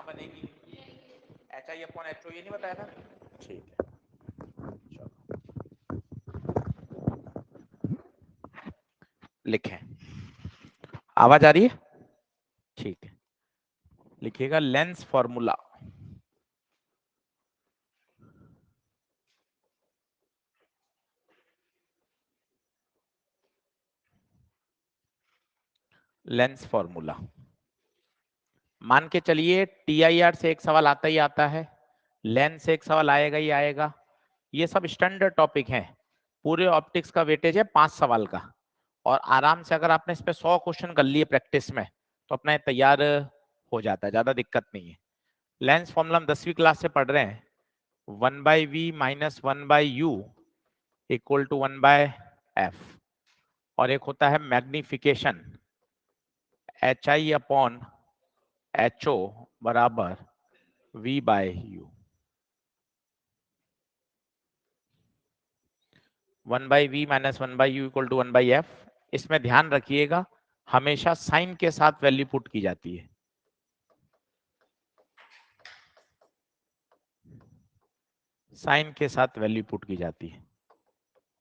बनेगी? HI/HO, ये नहीं बताया था? ठीक है, चलो लिखें। आवाज आ रही है? ठीक है, लिखिएगा लेंस फॉर्मूला। लेंस फॉर्मूला मान के चलिए TIR से एक सवाल आता ही आता है, लेंस से एक सवाल आएगा ही आएगा। ये सब स्टैंडर्ड टॉपिक हैं। पूरे ऑप्टिक्स का वेटेज है 5 सवाल का, और आराम से अगर आपने इस पे 100 क्वेश्चन कर लिए प्रैक्टिस में तो अपना तैयार हो जाता है, ज्यादा दिक्कत नहीं है। लेंस फॉर्मूला हम 10वीं क्लास से पढ़ रहे हैं, 1/v minus 1/u equal to 1/f, और एक होता है मैग्निफिकेशन HI/HO बराबर v/u। 1/v minus 1/u equal to 1/f। इसमें ध्यान रखिएगा हमेशा साइन के साथ वैल्यू पुट की जाती है। साइन के साथ वैल्यू पुट की जाती है,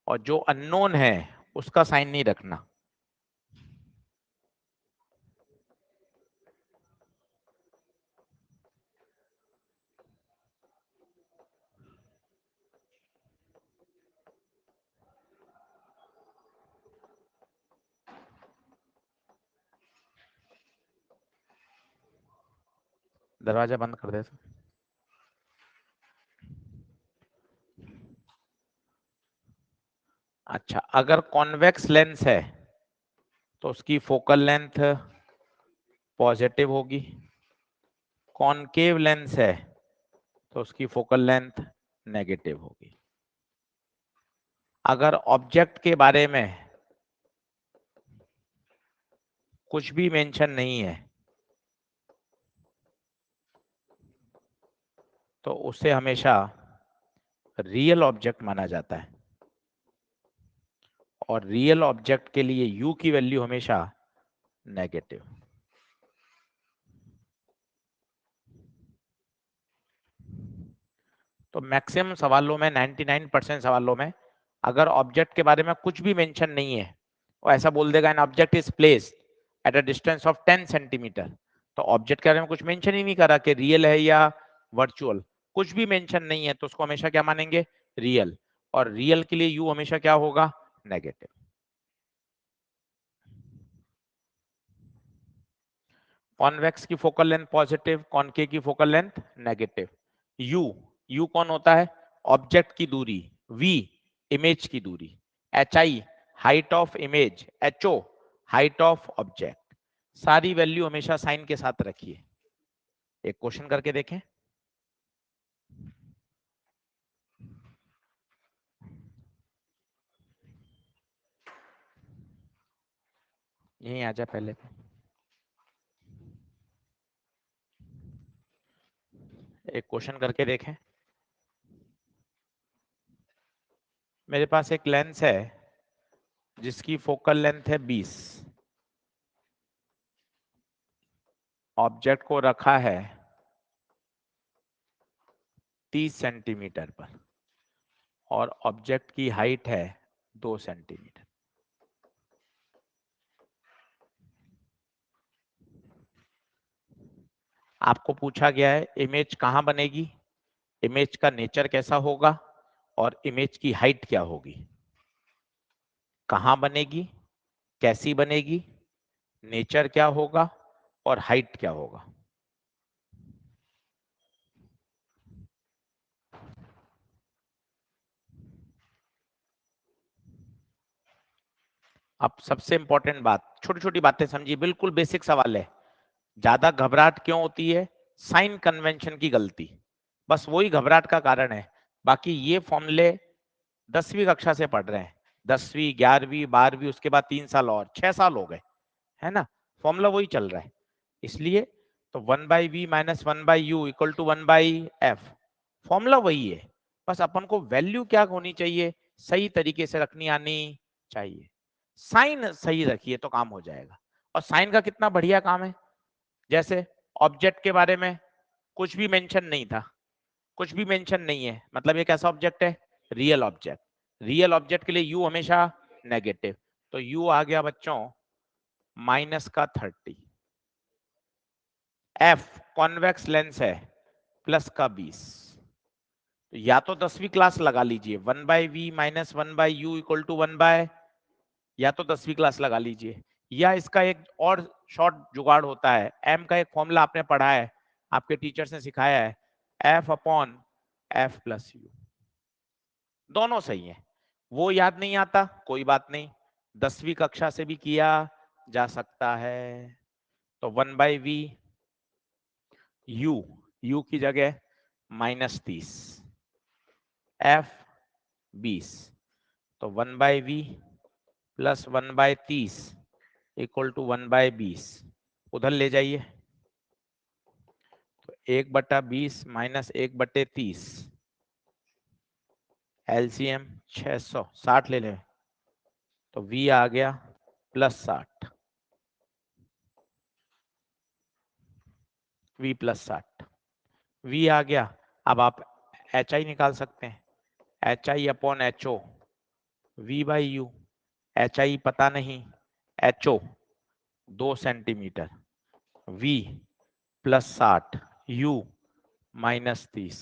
और जो अननोन है उसका साइन नहीं रखना। दरवाजा बंद कर दे। अच्छा, अगर कॉन्वेक्स लेंस है तो उसकी फोकल लेंथ पॉजिटिव होगी, कॉनकेव लेंस है तो उसकी फोकल लेंथ नेगेटिव होगी। अगर ऑब्जेक्ट के बारे में कुछ भी मेंशन नहीं है तो उसे हमेशा रियल ऑब्जेक्ट माना जाता है, और रियल ऑब्जेक्ट के लिए u की वैल्यू हमेशा नेगेटिव। तो मैक्सिमम सवालों में 99% सवालों में अगर ऑब्जेक्ट के बारे में कुछ भी मेंशन नहीं है, वो ऐसा बोल देगा an object is placed at a distance of 10 centimetre, तो ऑब्जेक्ट के बारे में कुछ मेंशन ही नहीं करा कि रियल है या वर्चुअल, कुछ भी मेंशन नहीं है, तो उसको हमेशा क्या मानेंगे? रियल। और रियल के लिए यू हमेशा क्या होगा? नेगेटिव। कॉन्वेक्स की फोकल लेंथ पॉजिटिव, कॉनकेव की focal length negative. You, you कौन होता है? ऑब्जेक्ट की दूरी, वी इमेज की दूरी, h i height of image, h o height of object. सारी वैल्यू हमेशा साइन के साथ रखिए। एक क्वेश्चन करके देखें। यहीं आ जा पहले। एक क्वेश्चन करके देखें। मेरे पास एक लेंस है जिसकी फोकल लेंथ है 20, ऑब्जेक्ट को रखा है 30 सेंटीमीटर पर, और ऑब्जेक्ट की हाइट है 2 सेंटीमीटर। आपको पूछा गया है इमेज कहां बनेगी, इमेज का नेचर कैसा होगा, और इमेज की हाइट क्या होगी। कहां बनेगी, कैसी बनेगी, नेचर क्या होगा, और हाइट क्या होगा। अब सबसे इंपॉर्टेंट बात, छोटी छोटी बातें समझिए, बिल्कुल बेसिक सवाल है। ज्यादा घबराहट क्यों होती है? साइन कन्वेंशन की गलती, बस वही घबराहट का कारण है। बाकी ये फॉर्मूले 10वीं कक्षा से पढ़ रहे हैं, 10वीं 11वीं 12वीं, उसके बाद 3 साल और 6 साल हो गए, है ना? फॉर्मूला वही चल रहा है। इसलिए तो 1/v minus 1/u equal to 1/f, formula वही है, बस अपन को वैल्यू क्या होनी चाहिए, सही तरीके से रखनी आनी चाहिए। साइन सही रखिए तो काम हो जाएगा। और साइन का कितना बढ़िया काम है, जैसे ऑब्जेक्ट के बारे में कुछ भी मेंशन नहीं था, कुछ भी मेंशन नहीं है, मतलब ये कैसा ऑब्जेक्ट है, रियल ऑब्जेक्ट। रियल ऑब्जेक्ट के लिए यू हमेशा नेगेटिव, तो यू आ गया बच्चों माइनस का 30। एफ कॉन्वेक्स लेंस है प्लस का 20। तो या तो 10वीं क्लास लगा लीजिए, 1/v minus 1/u equal to 1/, या तो 10वीं क्लास लगा लीजिए, या इसका एक और शॉर्ट जुगाड़ होता है, m का एक फॉर्मूला आपने पढ़ा है, आपके टीचर्स ने सिखाया है, f upon f plus you. दोनों सही है, वो याद नहीं आता कोई बात नहीं, 10वीं कक्षा से भी किया जा सकता है। तो 1/v u की जगह -30, f 20, तो 1/v प्लस 1/30 इक्वल टू 1/20, उधर ले जाइए, तो 1/20 माइनस 1/30, एलसीएम 600, 60 ले लें, तो v आ गया +60, v +60, v आ गया। अब आप HI निकाल सकते हैं, HI upon HO v/u, HI पता नहीं, HO 2 सेंटीमीटर, v +60, u -30,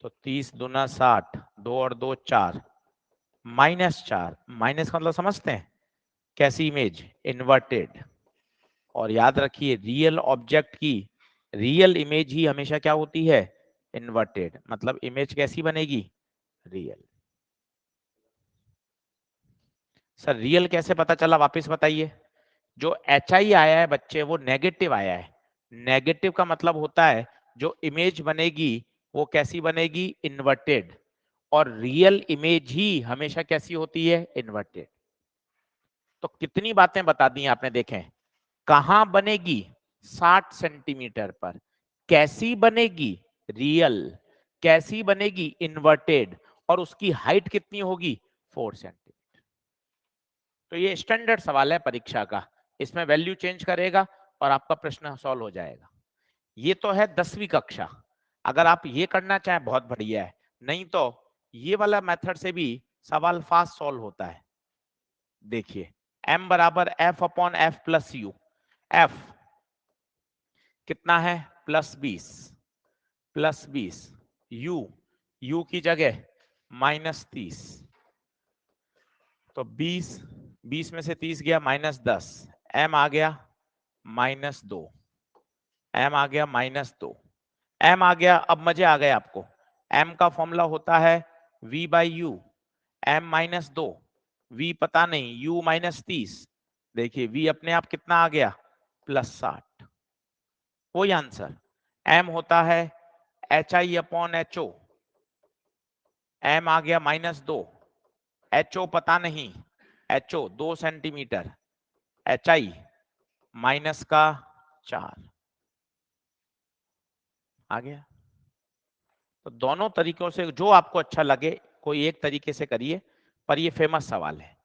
तो 30 दूना 60, 2 और 2 4, -4, माइनस का मतलब समझते हैं कैसी इमेज, इन्वर्टेड। और याद रखिए रियल ऑब्जेक्ट की रियल इमेज ही हमेशा क्या होती है, इन्वर्टेड, मतलब इमेज कैसी बनेगी, रियल। सर रियल कैसे पता चला, वापस बताइए। जो HI आया है बच्चे वो नेगेटिव आया है, नेगेटिव का मतलब होता है जो इमेज बनेगी वो कैसी बनेगी, इन्वर्टेड, और रियल इमेज ही हमेशा कैसी होती है, इन्वर्टेड। तो कितनी बातें बता दी आपने, देखें कहां बनेगी, 60 सेंटीमीटर पर, कैसी बनेगी, रियल, कैसी बनेगी, इन्वर्टेड, और उसकी हाइट कितनी होगी, 4 सेंटीमीटर। तो ये स्टैंडर्ड सवाल है परीक्षा का, इसमें वैल्यू चेंज करेगा और आपका प्रश्न सॉल्व हो जाएगा। ये तो है 10वीं कक्षा, अगर आप ये करना चाहें बहुत बढ़िया है, नहीं तो ये वाला मेथड से भी सवाल फास्ट सॉल्व होता है। देखिए m बराबर f upon f plus you, f कितना है, +20, +20, u की जगह -30, तो 20 में से 30 गया -10, m आ गया -2, m आ गया -2, m आ गया। अब मजे आ गए आपको, m का फॉर्मूला होता है v/u, m -2, v पता नहीं, u -30, देखिए v अपने आप कितना आ गया, +60, वही आंसर। m होता है HI अपॉन HO, m आ गया -2, HO पता नहीं, HO 2 सेंटीमीटर, HI -4 आ गया। तो दोनों तरीकों से जो आपको अच्छा लगे कोई एक तरीके से करिए, पर ये फेमस सवाल है।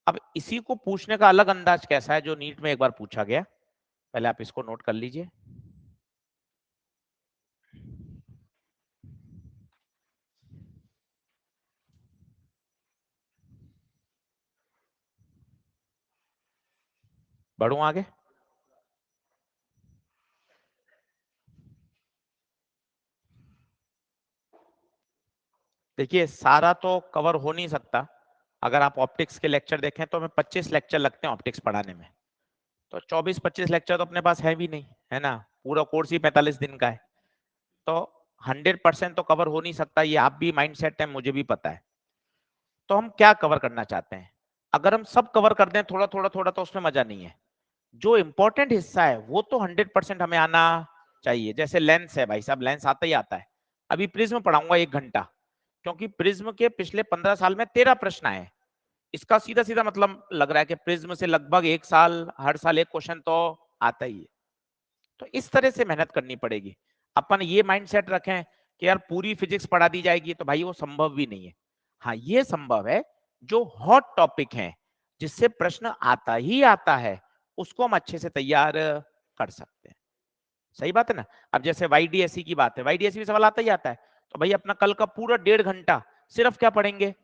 अब इसी को पूछने का अलग अंदाज कैसा है, जो नीट में एक बार पूछा गया, पहले आप इसको नोट कर लीजिए। बढ़ूं आगे, देखिए सारा तो कवर हो नहीं सकता, अगर आप ऑप्टिक्स के लेक्चर देखें तो हमें 25 लेक्चर लगते हैं ऑप्टिक्स पढ़ाने में, तो 24-25 लेक्चर तो अपने पास है भी नहीं, है ना, पूरा कोर्स ही 45 दिन का है, तो 100% तो कवर हो नहीं सकता, ये आप भी माइंड सेट है, मुझे भी पता है। तो हम क्या कवर करना चाहते हैं, अगर हम सब कवर कर दें थोड़ा थोड़ा थोड़ा तो उसमें मजा नहीं है, जो इंपॉर्टेंट हिस्सा है वो तो 100% हमें आना चाहिए। जैसे लेंस है भाई साहब, लेंस आता ही आता है, अभी प्रिज्म पढ़ाऊंगा 1 घंटा, क्योंकि प्रिज्म के पिछले 15 साल में 13 प्रश्न आए, इसका सीधा सीधा मतलब लग रहा है कि प्रिज्म से लगभग 1 साल, हर साल एक क्वेश्चन तो आता ही है। तो इस तरह से मेहनत करनी पड़ेगी। अपन ये माइंडसेट रखें कि यार पूरी फिजिक्स पढ़ा दी जाएगी, तो भाई वो संभव भी नहीं है। हाँ ये संभव है, जो हॉट टॉपिक है जिससे प्रश्न आता ही आता है उसको हम अच्छे से तैयार कर सकते हैं। सही बात है ना। अब जैसे वाईडीएसई की बात है, वाईडीएसई में सवाल आता ही आता है, तो भाई अपना कल का पूरा 1.5 घंटा सिर्फ क्या पढ़ेंगे,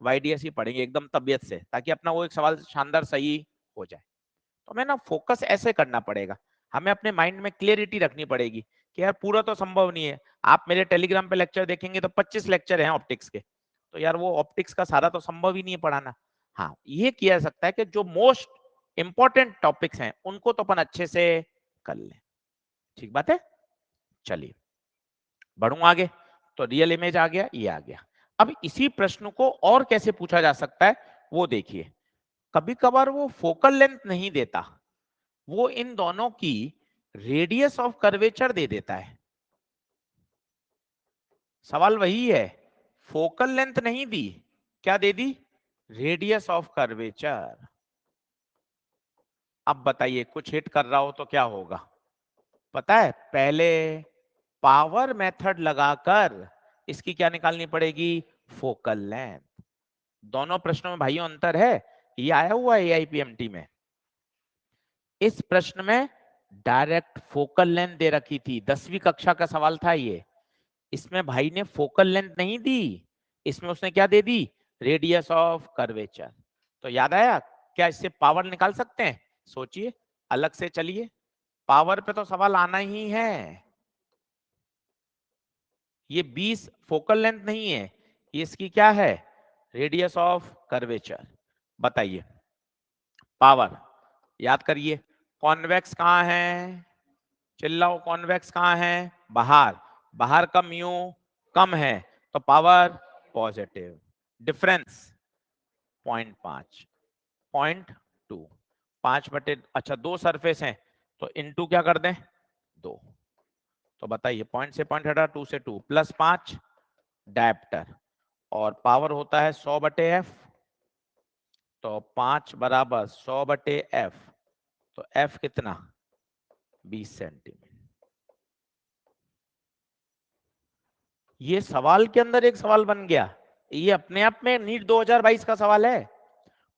वाईडीएसई पढ़ेंगे एकदम तबियत से, ताकि अपना वो एक सवाल शानदार सही हो जाए। तो हमें ना फोकस ऐसे करना पड़ेगा, हमें अपने माइंड में क्लियरिटी रखनी पड़ेगी कि यार पूरा तो संभव नहीं है। आप मेरे टेलीग्राम पे लेक्चर देखेंगे तो 25 लेक्चर हैं ऑप्टिक्स के, तो यार वो ऑप्टिक्स का सारा तो संभव ही नहीं है पढ़ाना। हाँ, ये किया जा सकता है कि जो मोस्ट इंपॉर्टेंट टॉपिक्स हैं उनको तो अपन अच्छे से कर लें। ठीक बात है। चलिए बढ़ू आगे। तो रियल इमेज आ गया, ये आ गया। अब इसी प्रश्न को और कैसे पूछा जा सकता है वो देखिए। कभी कभार वो फोकल लेंथ नहीं देता, वो इन दोनों की रेडियस ऑफ कर्वेचर दे देता है। सवाल वही है, फोकल लेंथ नहीं दी, क्या दे दी, रेडियस ऑफ कर्वेचर। अब बताइए कुछ हिट कर रहा हो तो क्या होगा, पता है, पहले पावर मेथड लगाकर इसकी क्या निकालनी पड़ेगी, फोकल लेंथ। दोनों प्रश्नों में भाइयों अंतर है, ये आया हुआ है एआईपीएमटी में। इस प्रश्न में डायरेक्ट फोकल लेंथ दे रखी थी, 10वीं कक्षा का सवाल था ये। इसमें भाई ने फोकल लेंथ नहीं दी, इसमें उसने क्या दे दी, रेडियस ऑफ कर्वेचर। तो याद आया, क्या इससे पावर निकाल सकते हैं, सोचिए अलग से। चलिए पावर पे तो सवाल आना ही है। ये 20 फोकल लेंथ नहीं है, ये इसकी क्या है, रेडियस ऑफ कर्वेचर। बताइए पावर, याद करिए, कॉन्वेक्स कहां है, चिल्लाओ, कॉन्वेक्स कहां है, बाहर, बाहर का म्यू कम है, तो पावर पॉजिटिव। डिफरेंस 0.5, 0.2, 5/, अच्छा 2 सरफेस हैं तो इनटू क्या कर दें, 2। तो बताइए पॉइंट से पॉइंट हटा, 2 से 2 +5 डायप्टर, और पावर होता है 100/f, तो 5 बराबर 100/f, तो f कितना, 20 सेंटीमीटर। ये सवाल के अंदर एक सवाल बन गया, ये अपने आप में नीट 2022 का सवाल है,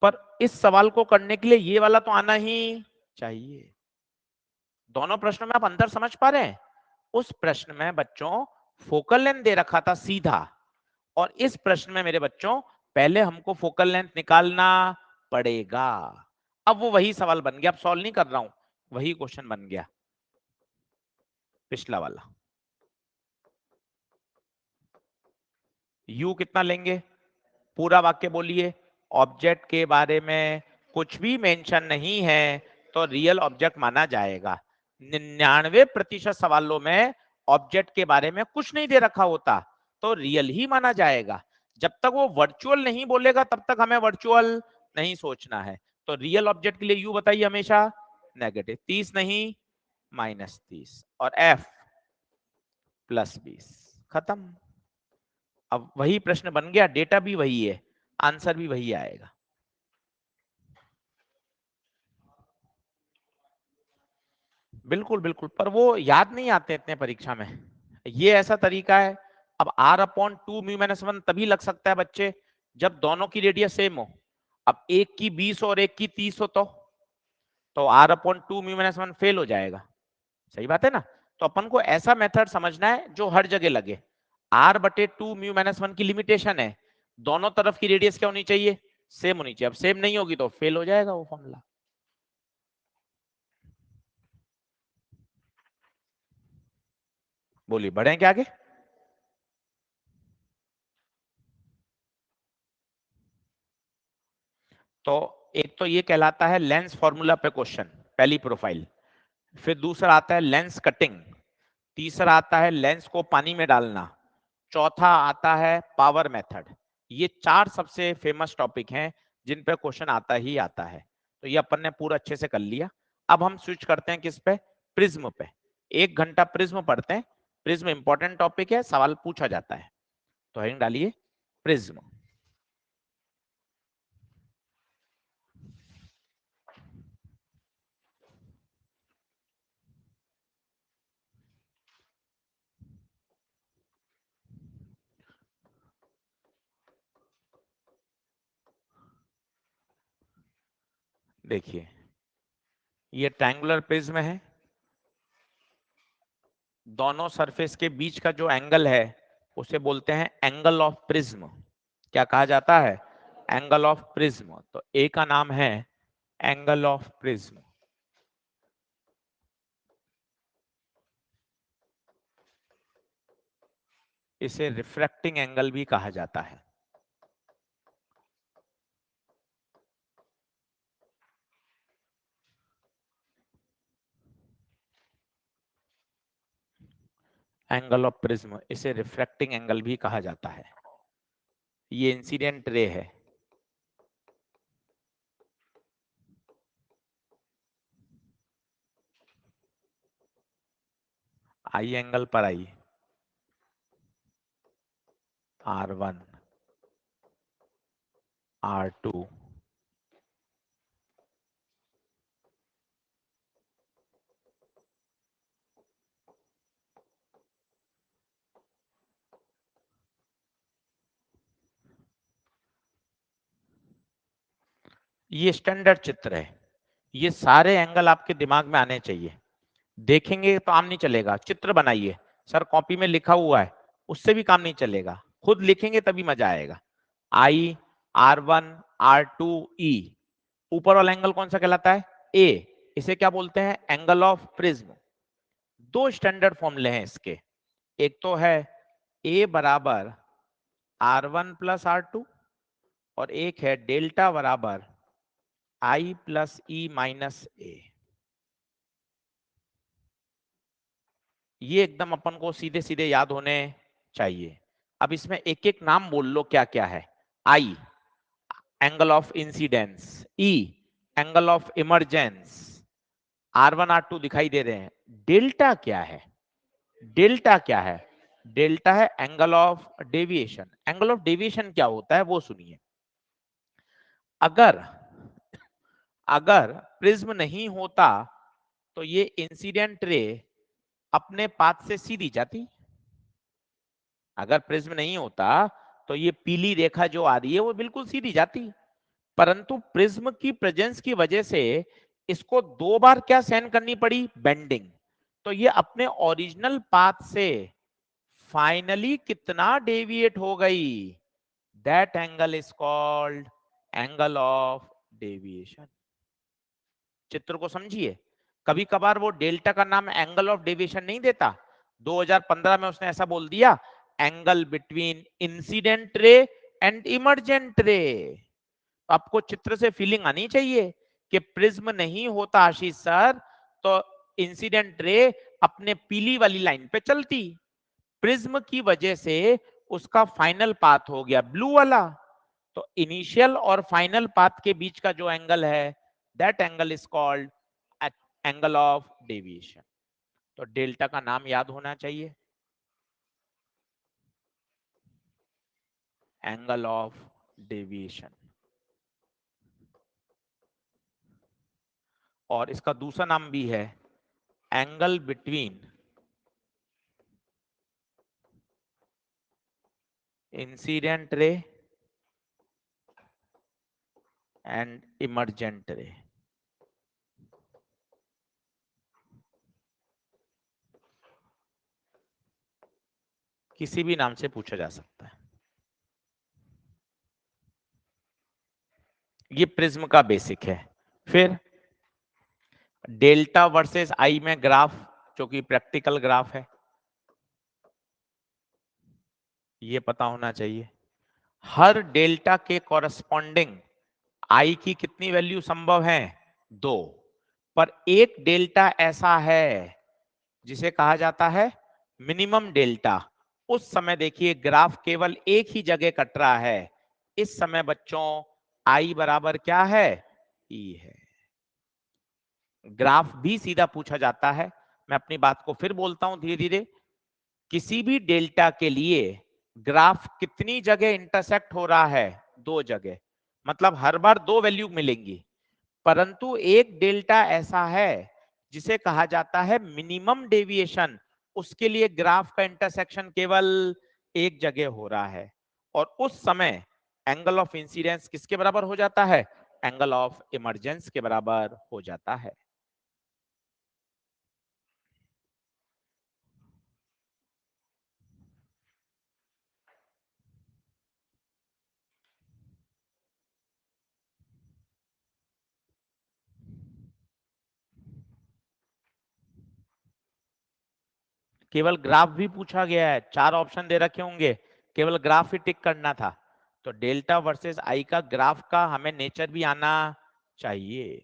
पर इस सवाल को करने के लिए ये वाला तो आना ही चाहिए। दोनों प्रश्नों में आप अंतर समझ पा रहे हैं, उस प्रश्न में बच्चों फोकल लेंथ दे रखा था सीधा, और इस प्रश्न में मेरे बच्चों पहले हमको फोकल लेंथ निकालना पड़ेगा। अब वो वही सवाल बन गया, अब सॉल्व नहीं कर रहा हूं, वही क्वेश्चन बन गया पिछला वाला। यू कितना लेंगे, पूरा वाक्य बोलिए, ऑब्जेक्ट के बारे में कुछ भी मेंशन नहीं है तो रियल ऑब्जेक्ट माना जाएगा। 99% सवालों में ऑब्जेक्ट के बारे में कुछ नहीं दे रखा होता तो रियल ही माना जाएगा। जब तक वो वर्चुअल नहीं बोलेगा तब तक हमें वर्चुअल नहीं सोचना है। तो रियल ऑब्जेक्ट के लिए यू बताइए हमेशा नेगेटिव, 30 नहीं -30, और एफ +20, खत्म। अब वही प्रश्न बन गया, डेटा भी वही है, आंसर भी वही आएगा। बिल्कुल बिल्कुल, पर वो याद नहीं आते इतने परीक्षा में, ये ऐसा तरीका है। अब r/2μ-1 तभी लग सकता है बच्चे जब दोनों की रेडियस सेम हो। अब एक की 20 और एक की 30 हो तो r/2μ-1 फेल हो जाएगा। सही बात है ना। तो अपन को ऐसा मेथड समझना है जो हर जगह लगे। r/2μ-1 की लिमिटेशन है, दोनों तरफ की रेडियस क्या होनी चाहिए, सेम होनी चाहिए। अब सेम नहीं होगी तो फेल हो जाएगा वो फॉर्मूला। बोलिए बढ़े क्या आगे। तो एक तो ये कहलाता है लेंस फॉर्मूला पे क्वेश्चन, पहली प्रोफाइल। फिर दूसरा आता है लेंस कटिंग, तीसरा आता है लेंस को पानी में डालना, चौथा आता है पावर मेथड। ये 4 सबसे फेमस टॉपिक हैं जिन पे क्वेश्चन आता ही आता है। तो ये अपन ने पूरा अच्छे से कर लिया। अब हम स्विच करते हैं किस पे, प्रिज्म पे। 1 घंटा प्रिज्म पढ़ते हैं, प्रिज्म इंपॉर्टेंट टॉपिक है, सवाल पूछा जाता है। तो हेडिंग डालिए प्रिज्म। देखिए ये ट्रायंगुलर प्रिज्म है, दोनों सरफेस के बीच का जो एंगल है उसे बोलते हैं एंगल ऑफ प्रिज्म। क्या कहा जाता है? Angle of prism. तो ए का नाम है एंगल ऑफ प्रिज्म। इसे रिफ्रैक्टिंग एंगल भी कहा जाता है। एंगल ऑफ प्रिज्म, इसे रिफ्रैक्टिंग एंगल भी कहा जाता है। ये इंसिडेंट रे है। आई एंगल पर आई, R1 R2 ये स्टैंडर्ड चित्र है। ये सारे एंगल आपके दिमाग में आने चाहिए। देखेंगे तो काम नहीं चलेगा, चित्र बनाइए। सर कॉपी में लिखा हुआ है, उससे भी काम नहीं चलेगा, खुद लिखेंगे तभी मजा आएगा। आई, R1 R2 E, ऊपर वाला एंगल कौन सा कहलाता है? ए। इसे क्या बोलते हैं? Angle of prism. दो स्टैंडर्ड फॉर्मूले हैं इसके। एक तो है ए बराबर R1 प्लस R2, और एक है डेल्टा बराबर I प्लस E माइनस ए। ये एकदम अपन को सीधे सीधे याद होने चाहिए। अब इसमें एक एक नाम बोल लो क्या क्या है। I, angle of incidence. E, angle of emergence. R1 R2 दिखाई दे रहे हैं। डेल्टा क्या है? डेल्टा क्या है? डेल्टा है angle of deviation. Angle of deviation क्या होता है वो सुनिए। अगर अगर प्रिज्म नहीं होता तो ये इंसिडेंट रे अपने पाथ से सीधी जाती। अगर प्रिज्म नहीं होता तो ये पीली रेखा जो आ रही है वो बिल्कुल सीधी जाती। परंतु प्रिज्म की प्रेजेंस की वजह से इसको दो बार क्या सहन करनी पड़ी? बेंडिंग। तो ये अपने ओरिजिनल पाथ से फाइनली कितना डेविएट हो गई? That angle is called angle of deviation. चित्र को समझिए। कभी कभार वो डेल्टा का नाम एंगल ऑफ डेविएशन नहीं देता। 2015 में उसने ऐसा बोल दिया, angle between incident ray and emergent ray. आपको चित्र से फीलिंग आनी चाहिए कि प्रिज्म नहीं होता आशीष सर तो इंसिडेंट रे अपने पीली वाली लाइन पे चलती। प्रिज्म की वजह से उसका फाइनल पाथ हो गया ब्लू वाला। तो इनिशियल और फाइनल पाथ के बीच का जो एंगल है that angle is called angle of deviation. तो डेल्टा का नाम याद होना चाहिए, एंगल ऑफ डेविएशन। और इसका दूसरा नाम भी है angle between incident ray and emergent ray. किसी भी नाम से पूछा जा सकता है। ये प्रिज्म का बेसिक है। फिर डेल्टा वर्सेस आई में ग्राफ, जो कि प्रैक्टिकल ग्राफ है, ये पता होना चाहिए। हर डेल्टा के कॉरस्पॉन्डिंग आई की कितनी वैल्यू संभव है? 2। पर एक डेल्टा ऐसा है जिसे कहा जाता है मिनिमम डेल्टा। उस समय देखिए ग्राफ केवल एक ही जगह कट रहा है। इस समय बच्चों आई बराबर क्या है? ई है। ग्राफ भी सीधा पूछा जाता है। मैं अपनी बात को फिर बोलता हूं धीरे धीरे। किसी भी डेल्टा के लिए ग्राफ कितनी जगह इंटरसेक्ट हो रहा है? 2 जगह। मतलब हर बार 2 वैल्यू मिलेंगी। परंतु एक डेल्टा ऐसा है जिसे कहा जाता है मिनिमम डेविएशन। उसके लिए ग्राफ का इंटरसेक्शन केवल एक जगह हो रहा है। और उस समय एंगल ऑफ इंसिडेंस किसके बराबर हो जाता है? एंगल ऑफ इमरजेंस के बराबर हो जाता है। केवल ग्राफ भी पूछा गया है, 4 ऑप्शन दे रखे होंगे, केवल ग्राफ ही टिक करना था। तो डेल्टा वर्सेस आई का ग्राफ का हमें नेचर भी आना चाहिए।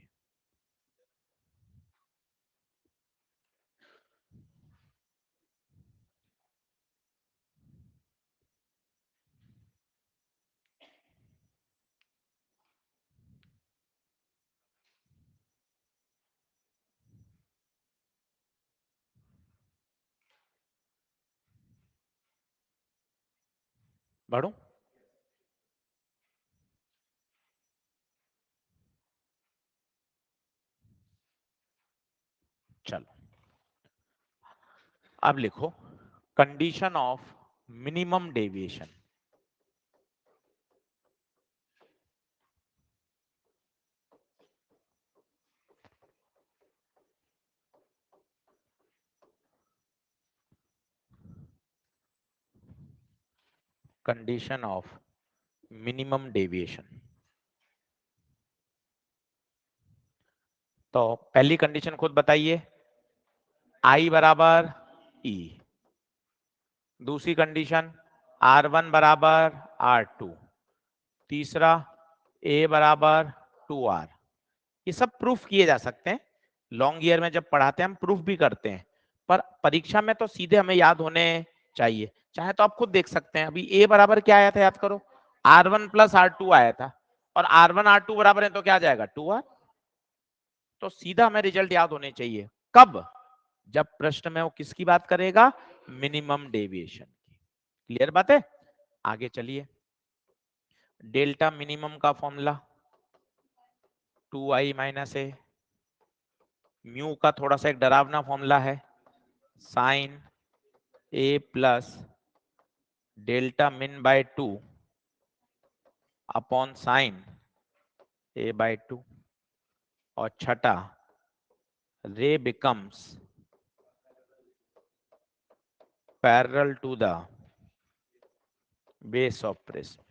बढ़ू? चलो अब लिखो condition of minimum deviation. Condition of minimum deviation. तो पहली कंडीशन खुद बताइए, आई बराबर ई। दूसरी कंडीशन R1 बराबर R2। तीसरा A बराबर 2R। ये सब प्रूफ किए जा सकते हैं, लॉन्ग ईयर में जब पढ़ाते हैं हम प्रूफ भी करते हैं, पर परीक्षा में तो सीधे हमें याद होने चाहिए। चाहे तो आप खुद देख सकते हैं, अभी A बराबर क्या आया था याद करो, R1 प्लस R2 आया था, और R1 R2 बराबर है तो क्या आ जाएगा 2R। तो सीधा हमें रिजल्ट याद होने चाहिए। कब? जब प्रश्न में वो किसकी बात करेगा, मिनिमम डेविएशन की। क्लियर बात है? आगे चलिए, डेल्टा मिनिमम का formula 2i minus A. Mu का थोड़ा सा एक डरावना फॉर्मूला है, sine A plus delta min by 2 upon sine A by 2। और छठा, ray becomes parallel to the base of prism.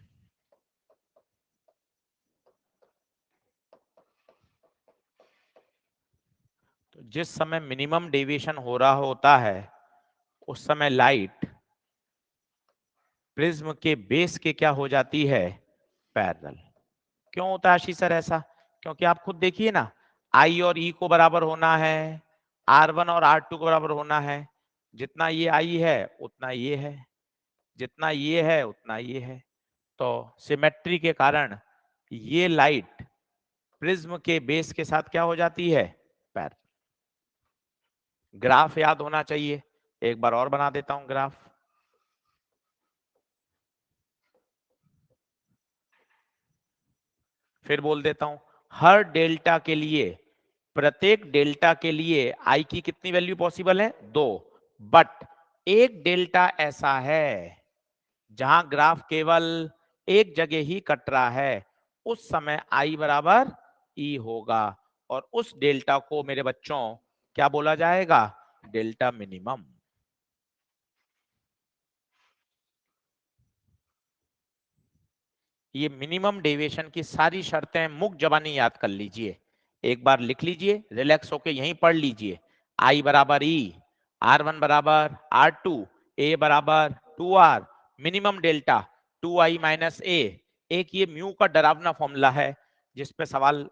तो जिस समय मिनिमम डेविएशन हो रहा होता है उस समय लाइट प्रिज्म के बेस के क्या हो जाती है, पैरेलल। क्यों होता है आशीष सर ऐसा? क्योंकि आप खुद देखिए ना, आई और ई को बराबर होना है, R1 और R2 को बराबर होना है। जितना ये आई है उतना ये है, जितना ये है उतना ये है। तो सिमेट्री के कारण ये लाइट प्रिज्म के बेस के साथ क्या हो जाती है, पैरेलल। ग्राफ याद होना चाहिए, एक बार और बना देता हूं ग्राफ। फिर बोल देता हूं, हर डेल्टा के लिए, प्रत्येक डेल्टा के लिए आई की कितनी वैल्यू पॉसिबल है, 2। बट एक डेल्टा ऐसा है जहां ग्राफ केवल एक जगह ही कट रहा है, उस समय आई बराबर ई होगा, और उस डेल्टा को मेरे बच्चों क्या बोला जाएगा, डेल्टा मिनिमम। ये मिनिमम डेविएशन की सारी शर्तें मुख जबानी याद कर लीजिए, एक बार लिख लीजिए, रिलैक्स होके यहीं पढ़ लीजिए। आई बराबर ई, R1 बराबर R2, ए बराबर 2R, minimum delta 2i minus ए। एक ये म्यू का डरावना फॉर्मूला है जिसपे सवाल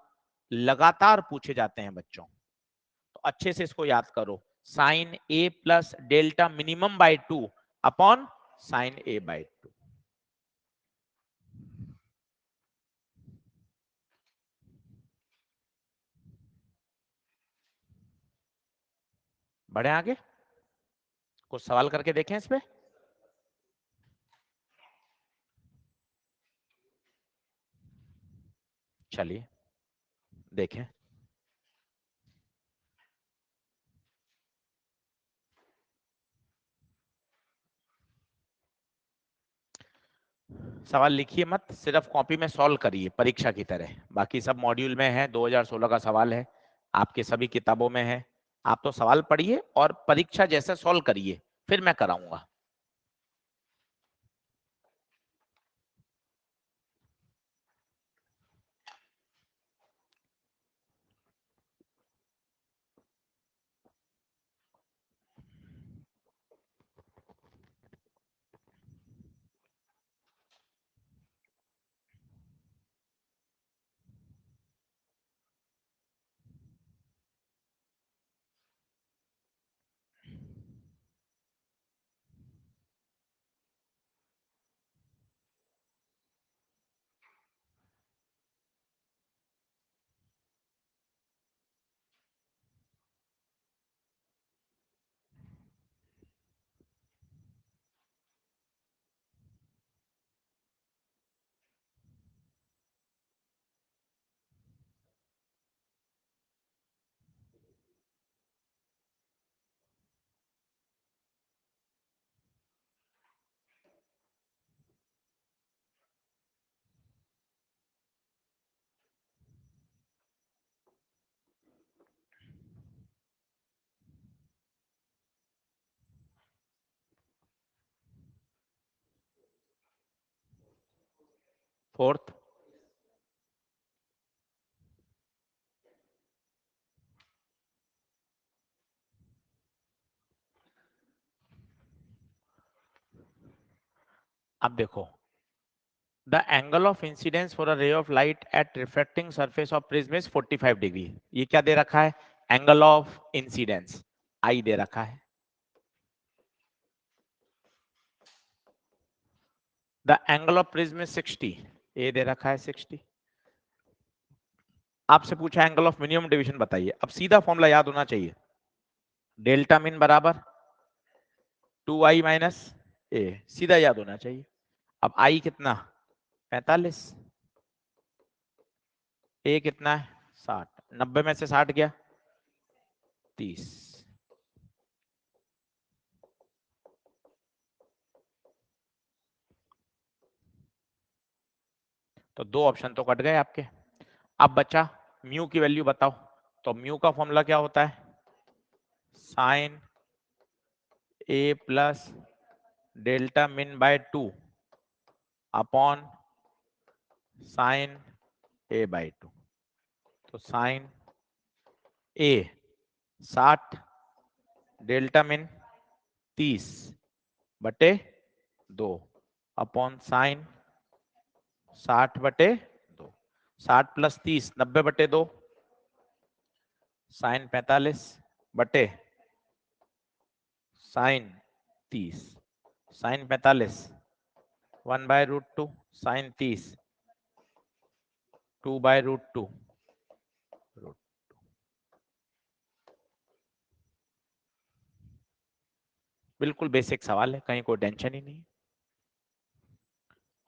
लगातार पूछे जाते हैं बच्चों, तो अच्छे से इसको याद करो, sine A plus delta minimum by 2 upon sine A by 2। बढ़े आगे, कुछ सवाल करके देखें इस पे। चलिए देखें, सवाल लिखिए मत, सिर्फ कॉपी में सॉल्व करिए परीक्षा की तरह। बाकी सब मॉड्यूल में है, 2016 का सवाल है, आपके सभी किताबों में है। आप तो सवाल पढ़िए और परीक्षा जैसे सॉल्व करिए, फिर मैं कराऊंगा। फोर्थ, अब देखो the angle of incidence for a ray of light at reflecting surface of prism is 45 degree. ये क्या दे रखा है? एंगल ऑफ इंसिडेंस आई दे रखा है। The angle of prism is 60, ए दे रखा है 60। आपसे पूछा एंगल ऑफ मिनिमम डिवीजन बताइए। अब सीधा फॉर्मूला याद होना चाहिए, डेल्टा मिन बराबर 2i माइनस ए, सीधा याद होना चाहिए। अब आई कितना? 45, ए कितना है? 60, 90 में से 60 गया 30। तो दो ऑप्शन तो कट गए आपके। अब बचा म्यू की वैल्यू बताओ। तो म्यू का फॉर्मूला क्या होता है? Sine A plus delta min by 2 upon sine A by 2। तो साइन ए 60 डेल्टा मिन 30 बटे 2 अपॉन साइन 60 बटे 2। 60 प्लस 30 90 बटे 2, साइन 45 बटे साइन 30। Sign 45 1/√2, sign 30 2/√2। बिल्कुल बेसिक सवाल है, कहीं कोई टेंशन ही नहीं।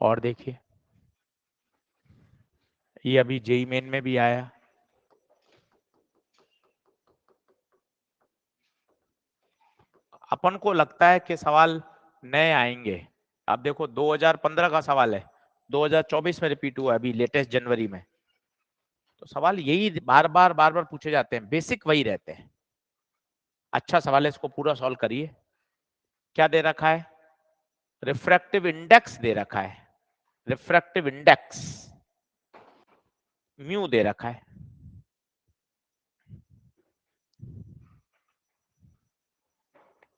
और देखिए ये अभी जेई मेन में भी आया। अपन को लगता है कि सवाल नए आएंगे। आप देखो 2015 का सवाल है, 2024 में रिपीट हुआ अभी लेटेस्ट जनवरी में। तो सवाल यही बार बार पूछे जाते हैं, बेसिक वही रहते हैं। अच्छा सवाल है, इसको पूरा सॉल्व करिए। क्या दे रखा है? रिफ्रैक्टिव इंडेक्स दे रखा है, रिफ्रैक्टिव इंडेक्स म्यू दे रखा है।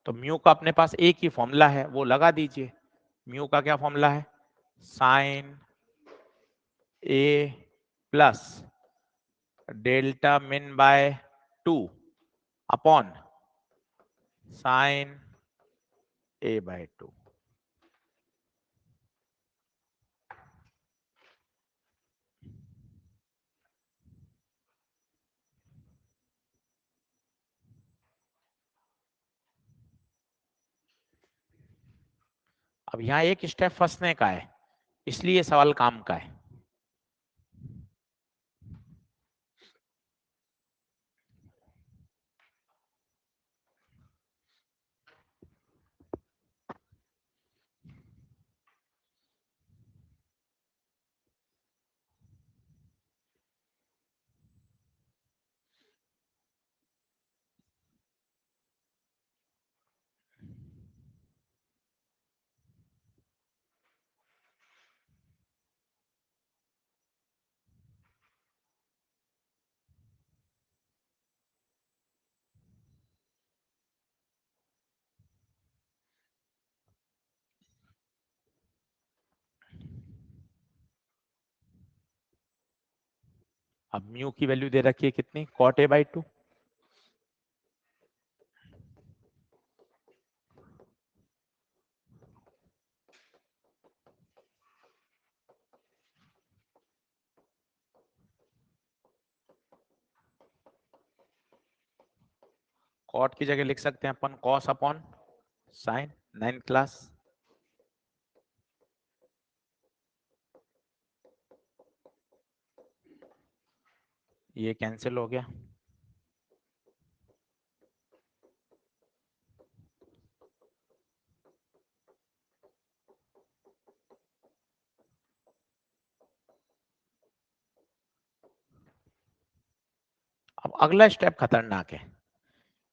तो म्यू का अपने पास एक ही फॉर्मूला है, वो लगा दीजिए। म्यू का क्या फॉर्मूला है? Sine A plus delta min by 2 upon sine A by 2। अब यहां एक स्टेप फंसने का है, इसलिए सवाल काम का है। अब म्यू की वैल्यू दे रखी है कितनी? Cot A by 2। कॉट की जगह लिख सकते हैं अपन cos upon sine, 9th class. ये कैंसिल हो गया। अब अगला स्टेप खतरनाक है।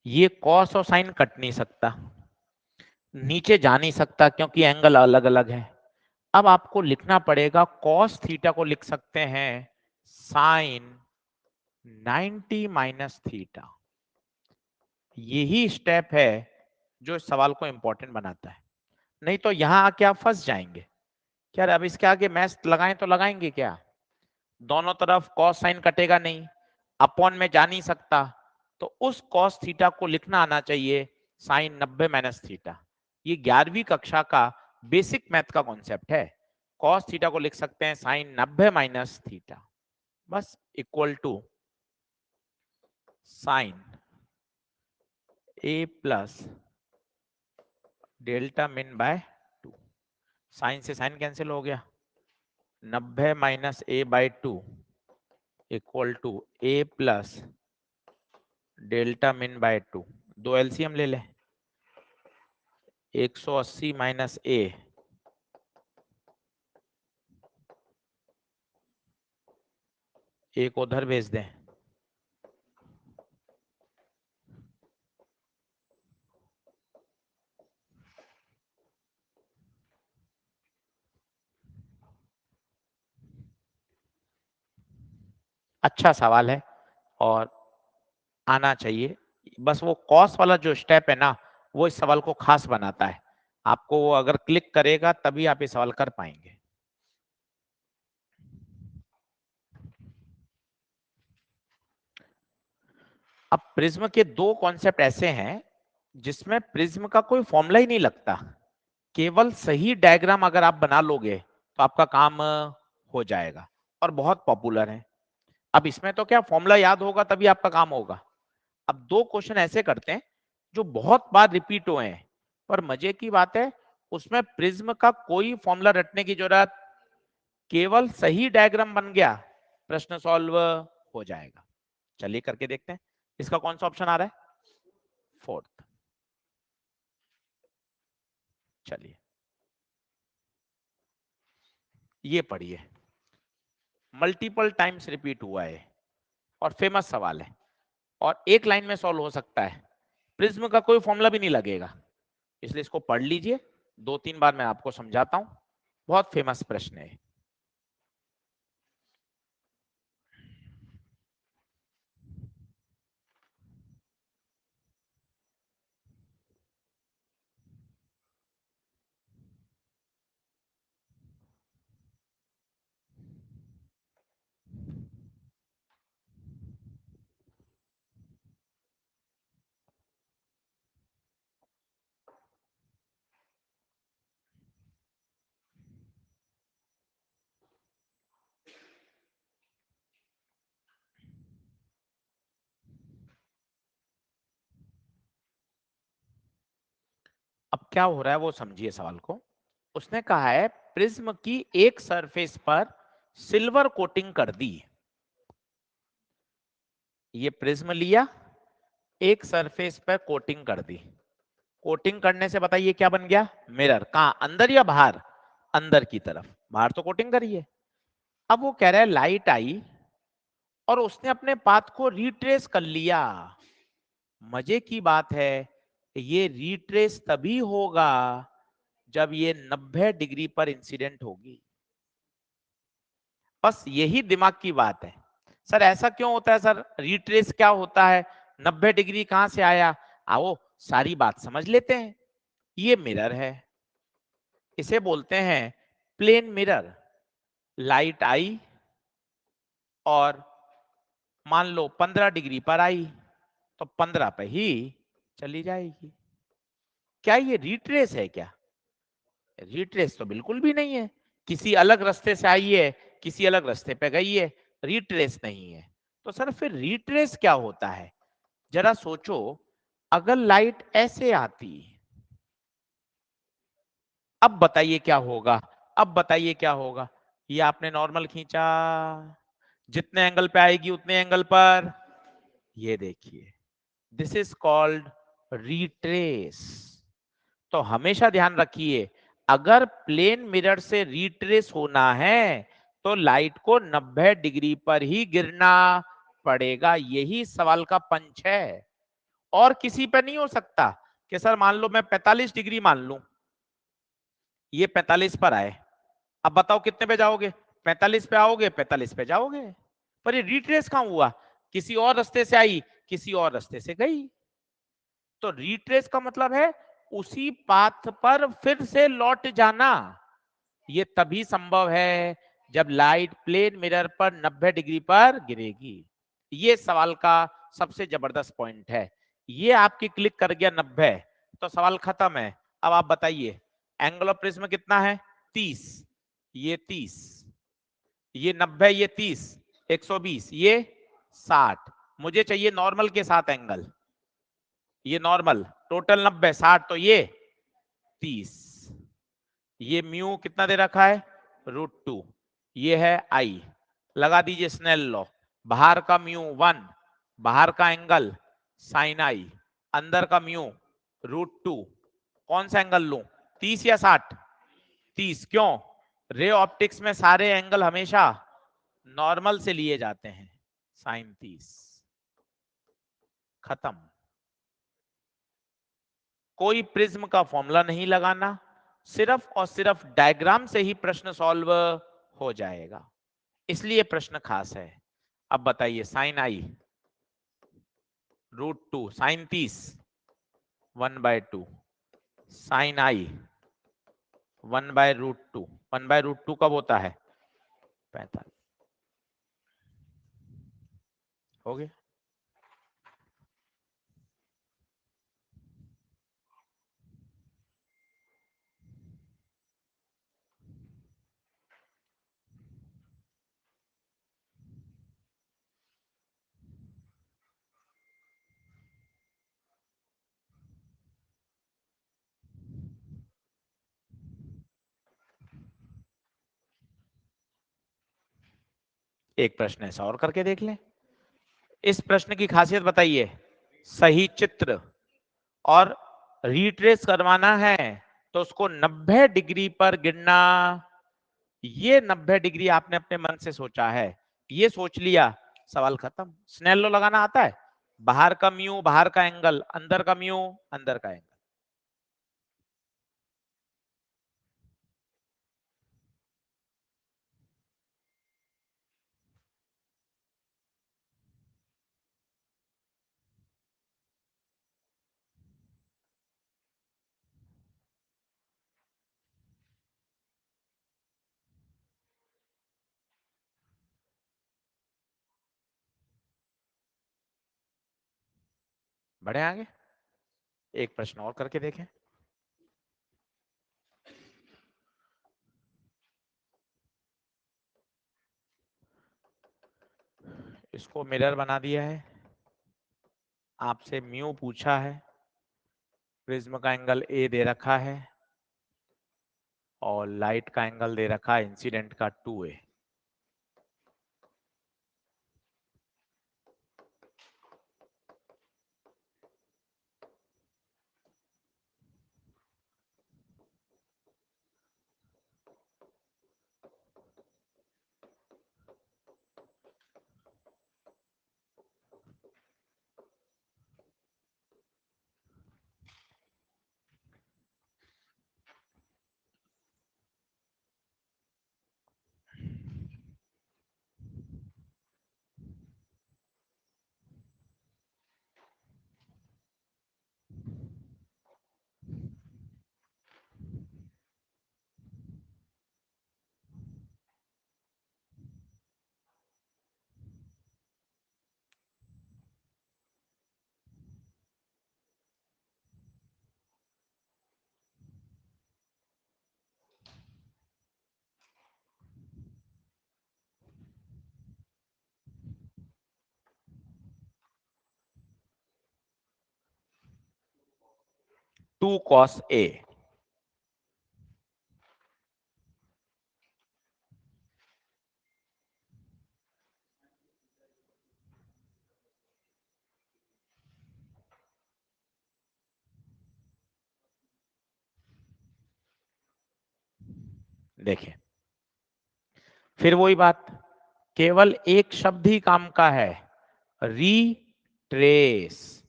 ये कॉस और साइन कट नहीं सकता, नीचे जा नहीं सकता क्योंकि एंगल अलग अलग है। अब आपको लिखना पड़ेगा cos थीटा को लिख सकते हैं sin 90 माइनस थीटा। यही स्टेप है जो इस सवाल को इंपॉर्टेंट बनाता है, नहीं तो यहां आके आप फंस जाएंगे। क्या अब इसके आगे मैथ लगाएं तो लगाएंगे क्या? दोनों तरफ cos साइन कटेगा नहीं, अपॉन में जा नहीं सकता, तो उस cos थीटा को लिखना आना चाहिए sin 90 माइनस थीटा। ये 11वीं कक्षा का बेसिक मैथ का कॉन्सेप्ट है। cos थीटा को लिख सकते हैं sin 90 माइनस थीटा, बस equal to sin a plus delta min by 2। Sine से साइन कैंसिल हो गया, 90 minus a by 2 equal to a plus delta min by 2। दो एलसीएम ले ले, 180 माइनस a एक उधर भेज दें, अच्छा सवाल है और आना चाहिए। बस वो कॉस वाला जो स्टेप है ना, वो इस सवाल को खास बनाता है। आपको वो अगर क्लिक करेगा तभी आप ये सवाल कर पाएंगे। अब प्रिज्म के दो कॉन्सेप्ट ऐसे हैं जिसमें प्रिज्म का कोई फॉर्मूला ही नहीं लगता, केवल सही डायग्राम अगर आप बना लोगे तो आपका काम हो जाएगा, और बहुत पॉपुलर है। अब इसमें तो क्या फॉर्मूला याद होगा तभी आपका काम होगा। अब दो क्वेश्चन ऐसे करते हैं जो बहुत बार रिपीट हुए हैं, पर मजे की बात है उसमें प्रिज्म का कोई फॉर्मूला रटने की जरूरत, केवल सही डायग्राम बन गया प्रश्न सॉल्व हो जाएगा। चलिए करके देखते हैं। इसका कौन सा ऑप्शन आ रहा है? फोर्थ। चलिए ये पढ़िए, मल्टीपल टाइम्स रिपीट हुआ है और फेमस सवाल है, और एक लाइन में सॉल्व हो सकता है, प्रिज्म का कोई फॉर्मूला भी नहीं लगेगा, इसलिए इसको पढ़ लीजिए। दो तीन बार मैं आपको समझाता हूं, बहुत फेमस प्रश्न है। अब क्या हो रहा है वो समझिए सवाल को। उसने कहा है प्रिज्म की एक सरफेस पर सिल्वर कोटिंग कर दी। ये प्रिज्म लिया, एक सरफेस पर कोटिंग कर दी, कोटिंग करने से बताइए क्या बन गया? मिरर। कहां, अंदर या बाहर? अंदर की तरफ, बाहर तो कोटिंग करी है। अब वो कह रहा है लाइट आई और उसने अपने पाथ को रिट्रेस कर लिया। मजे की बात है ये रिट्रेस तभी होगा जब ये 90 डिग्री पर इंसिडेंट होगी। बस यही दिमाग की बात है। सर ऐसा क्यों होता है सर, रिट्रेस क्या होता है, 90 डिग्री कहां से आया? आओ सारी बात समझ लेते हैं। ये मिरर है, इसे बोलते हैं प्लेन मिरर। लाइट आई और मान लो 15 डिग्री पर आई तो 15 पे ही चली जाएगी। क्या ये रिट्रेस है क्या? रिट्रेस तो बिल्कुल भी नहीं है। किसी अलग रास्ते से आई है, किसी अलग रास्ते पे गई है, रिट्रेस नहीं है। तो सर फिर रिट्रेस क्या होता है? जरा सोचो, अगर लाइट ऐसे आती, अब बताइए क्या होगा? अब बताइए क्या होगा? ये आपने नॉर्मल खींचा, जितने एंगल पे आएगी उतने एंगल पर, ये देखिए, दिस इज कॉल्ड रिट्रेस। तो हमेशा ध्यान रखिए, अगर प्लेन मिरर से रिट्रेस होना है तो लाइट को 90 डिग्री पर ही गिरना पड़ेगा। यही सवाल का पंच है, और किसी पे नहीं हो सकता कि सर मान लो मैं 45 डिग्री मान लूं, ये 45 पर आए अब बताओ कितने पे जाओगे? 45 पे आओगे, 45 पे जाओगे। पर ये रिट्रेस कहां हुआ? किसी और रास्ते से आई, किसी और रास्ते से गई। तो रिट्रेस का मतलब है उसी पाथ पर फिर से लौट जाना। ये तभी संभव है जब लाइट प्लेन मिरर पर 90 डिग्री पर गिरेगी। ये सवाल का सबसे जबरदस्त पॉइंट है। ये आपकी क्लिक कर गया 90, तो सवाल खत्म है। अब आप बताइए एंगल ऑफ प्रिज्म कितना है? 30, ये 30, ये 90, ये 30, 120, ये 60। मुझे चाहिए नॉर्मल के साथ एंगल, ये नॉर्मल, टोटल 90, 60, तो ये 30। ये म्यू कितना दे रखा है? √2। ये है आई। लगा दीजिए स्नेल लॉ। बाहर का म्यू 1, बाहर का एंगल साइन आई, अंदर का म्यू √2। कौन सा एंगल लूं, 30 या 60? 30। क्यों? रे ऑप्टिक्स में सारे एंगल हमेशा नॉर्मल से लिए जाते हैं। साइन 30। खत्म। कोई प्रिज्म का फॉर्मूला नहीं लगाना, सिर्फ और सिर्फ डायग्राम से ही प्रश्न सॉल्व हो जाएगा। इसलिए प्रश्न खास है। अब बताइए साइन आई √2, साइन 30 1/2, साइन आई 1/√2। 1/√2 कब होता है? 45। हो गया। एक प्रश्न ऐसा और करके देख लें। इस प्रश्न की खासियत बताइए। सही चित्र और रिट्रेस करवाना है तो उसको 90 डिग्री पर गिरना। ये 90 डिग्री आपने अपने मन से सोचा है, ये सोच लिया, सवाल खत्म। स्नेल लॉ लगाना आता है? बाहर का म्यू बाहर का एंगल, अंदर का म्यू अंदर का एंगल। बढ़े आगे। एक प्रश्न और करके देखें। इसको मिरर बना दिया है, आपसे म्यू पूछा है, प्रिज्म का एंगल ए दे रखा है और लाइट का एंगल दे रखा है इंसिडेंट का 2a। Two cos a। देखिए फिर वही बात, केवल एक शब्द ही काम का है, रीट्रेस।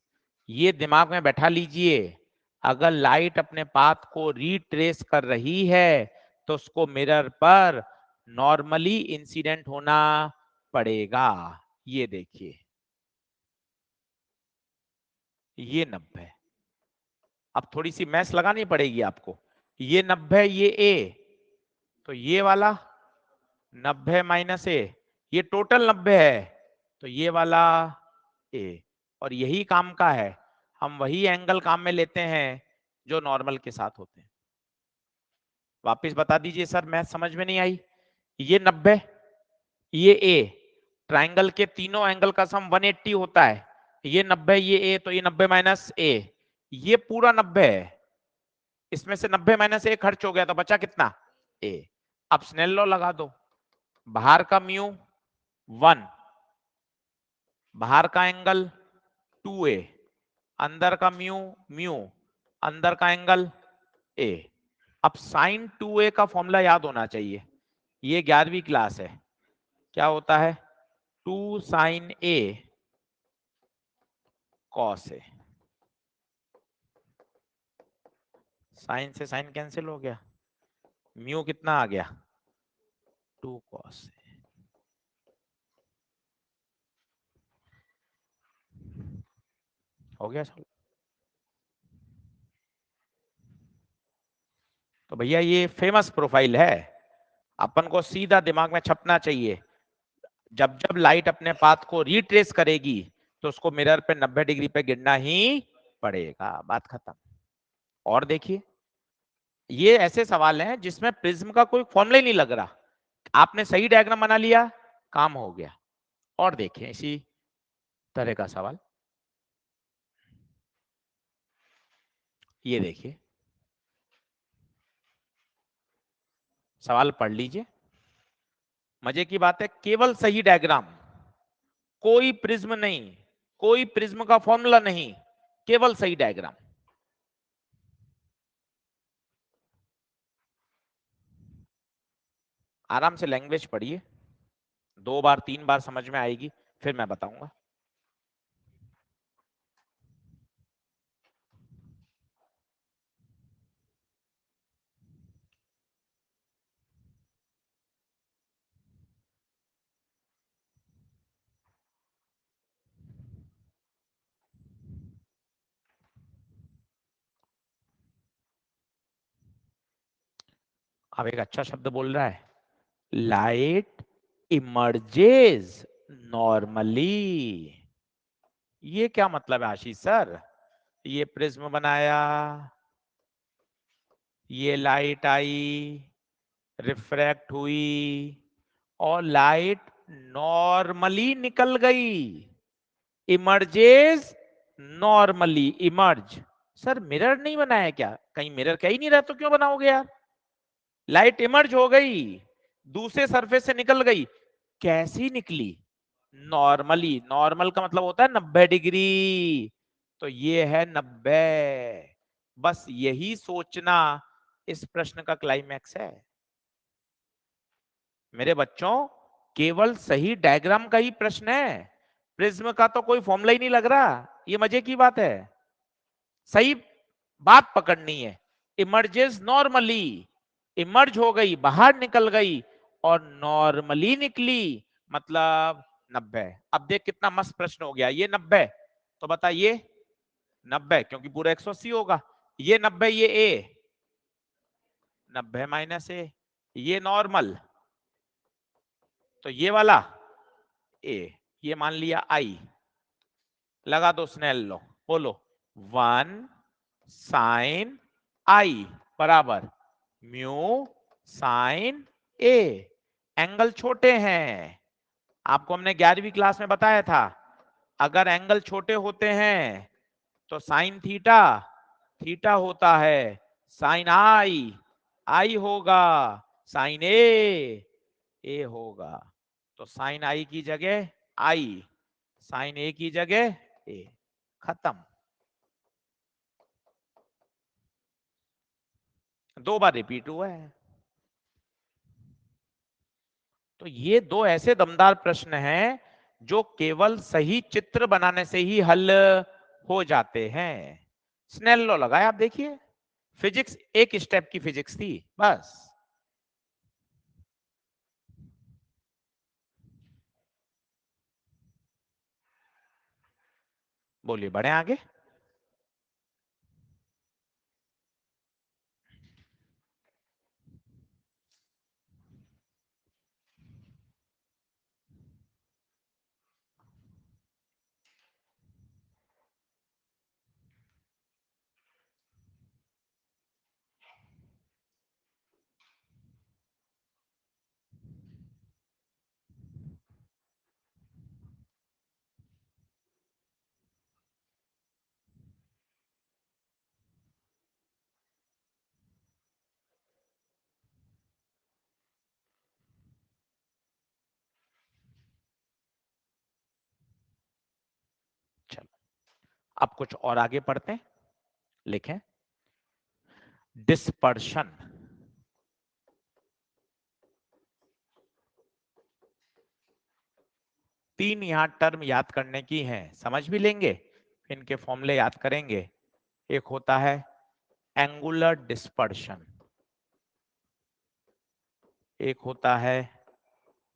ये दिमाग में बैठा लीजिए। अगर लाइट अपने पाथ को रीट्रेस कर रही है तो उसको मिरर पर नॉर्मली इंसिडेंट होना पड़ेगा। ये देखिए, ये 90, अब थोड़ी सी मैथ लगानी पड़ेगी आपको। ये 90, ये ए, तो ये वाला 90 माइनस ए, ये टोटल 90 है, तो ये वाला ए, और यही काम का है, हम वही एंगल काम में लेते हैं जो नॉर्मल के साथ होते हैं। वापस बता दीजिए सर, मैथ समझ में नहीं आई। ये 90, ये ए, ट्राइंगल के तीनों एंगल का सम 180 होता है, ये 90, ये ए, तो ये 90 माइनस ए, ये पूरा 90 है, इसमें से 90 माइनस ए खर्च हो गया, तो बचा कितना, ए। अब स्नेल लॉ लगा दो, बाहर का म्यू 1, बाहर का एंगल 2a, अंदर का म्यू म्यू, अंदर का एंगल a। अब साइन 2a का फॉर्मूला याद होना चाहिए, ये 11वीं क्लास है, क्या होता है, 2 sine a cos a। Sine से साइन कैंसिल हो गया, म्यू कितना आ गया, 2 कॉस a। हो गया सब। तो भैया ये फेमस प्रोफाइल है, अपन को सीधा दिमाग में छपना चाहिए। जब जब लाइट अपने पाथ को रिट्रेस करेगी तो उसको मिरर पे 90 डिग्री पे गिरना ही पड़ेगा, बात खत्म। और देखिए, ये ऐसे सवाल हैं जिसमें प्रिज्म का कोई फॉर्मूला ही नहीं लग रहा, आपने सही डायग्राम बना लिया, काम हो गया। और देखिए इसी तरह का सवाल, ये देखिए, सवाल पढ़ लीजिए, मजे की बात है, केवल सही डायग्राम, कोई प्रिज्म नहीं, कोई प्रिज्म का फॉर्मूला नहीं, केवल सही डायग्राम। आराम से लैंग्वेज पढ़िए, 2 बार 3 बार समझ में आएगी, फिर मैं बताऊंगा। अब एक अच्छा शब्द बोल रहा है, लाइट इमर्जेस नॉर्मली। ये क्या मतलब है आशीष सर, ये प्रिज्म बनाया, ये लाइट आई, रिफ्रैक्ट हुई, और लाइट नॉर्मली निकल गई, emerges normally, emerge. Sir mirror नहीं बनाया क्या, कहीं मिरर कह ही नहीं रहा तो क्यों बनाओगे यार, लाइट इमर्ज हो गई, दूसरे सरफेस से निकल गई, कैसी निकली, नॉर्मली, नॉर्मल का मतलब होता है 90 डिग्री, तो ये है 90। बस यही सोचना इस प्रश्न का क्लाइमैक्स है मेरे बच्चों, केवल सही डायग्राम का ही प्रश्न है, प्रिज्म का तो कोई फॉर्मूला ही नहीं लग रहा, ये मजे की बात है, सही बात पकड़नी है। इमर्जेस नॉर्मली, इमर्ज हो गई, बाहर निकल गई, और नॉर्मली निकली, मतलब 90। अब देख कितना मस्त प्रश्न हो गया, ये 90, तो बताइए 90, क्योंकि पूरा 180 होगा, ये 90, ये ए, 90 माइनस ए, ये नॉर्मल, तो ये वाला ए, ये मान लिया आई, लगा दो स्नेल लॉ, बोलो 1 साइन आई बराबर म्यू साइन ए। एंगल छोटे हैं, आपको हमने 11वीं क्लास में बताया था, अगर एंगल छोटे होते हैं तो साइन थीटा थीटा होता है, साइन आई आई होगा, साइन ए होगा, तो साइन आई की जगह आई, साइन ए की जगह ए, खत्म। 2 बार रिपीट हुआ है। तो ये 2 ऐसे दमदार प्रश्न हैं जो केवल सही चित्र बनाने से ही हल हो जाते हैं। स्नेल लॉ लगाया, आप देखिए, फिजिक्स एक स्टेप की फिजिक्स थी बस, बोलिए, बढ़े आगे। चलो, अब कुछ और आगे पढ़ते हैं। लिखें, डिस्पर्शन। तीन यहां टर्म याद करने की हैं, समझ भी लेंगे, इनके फॉर्मूले याद करेंगे। एक होता है एंगुलर डिस्पर्शन, एक होता है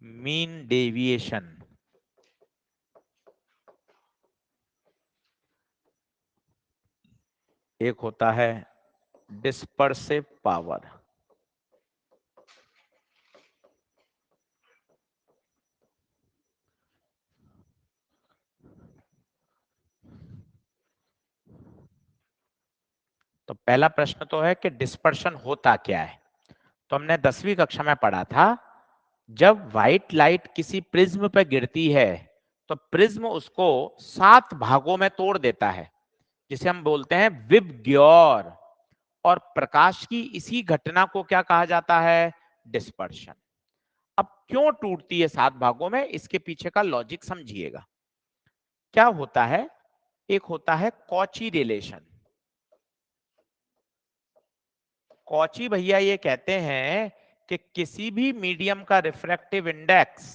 मीन डेविएशन, एक होता है डिस्पर्सिव पावर। तो पहला प्रश्न तो है कि डिस्पर्शन होता क्या है। तो हमने 10वीं कक्षा में पढ़ा था, जब व्हाइट लाइट किसी प्रिज्म पर गिरती है तो प्रिज्म उसको 7 भागों में तोड़ देता है, जिसे हम बोलते हैं विबग्योर। और प्रकाश की इसी घटना को क्या कहा जाता है? डिस्पर्शन। अब क्यों टूटती है 7 भागों में, इसके पीछे का लॉजिक समझिएगा। क्या होता है, एक होता है कॉची रिलेशन। कॉची भैया ये कहते हैं कि किसी भी मीडियम का रिफ्रैक्टिव इंडेक्स,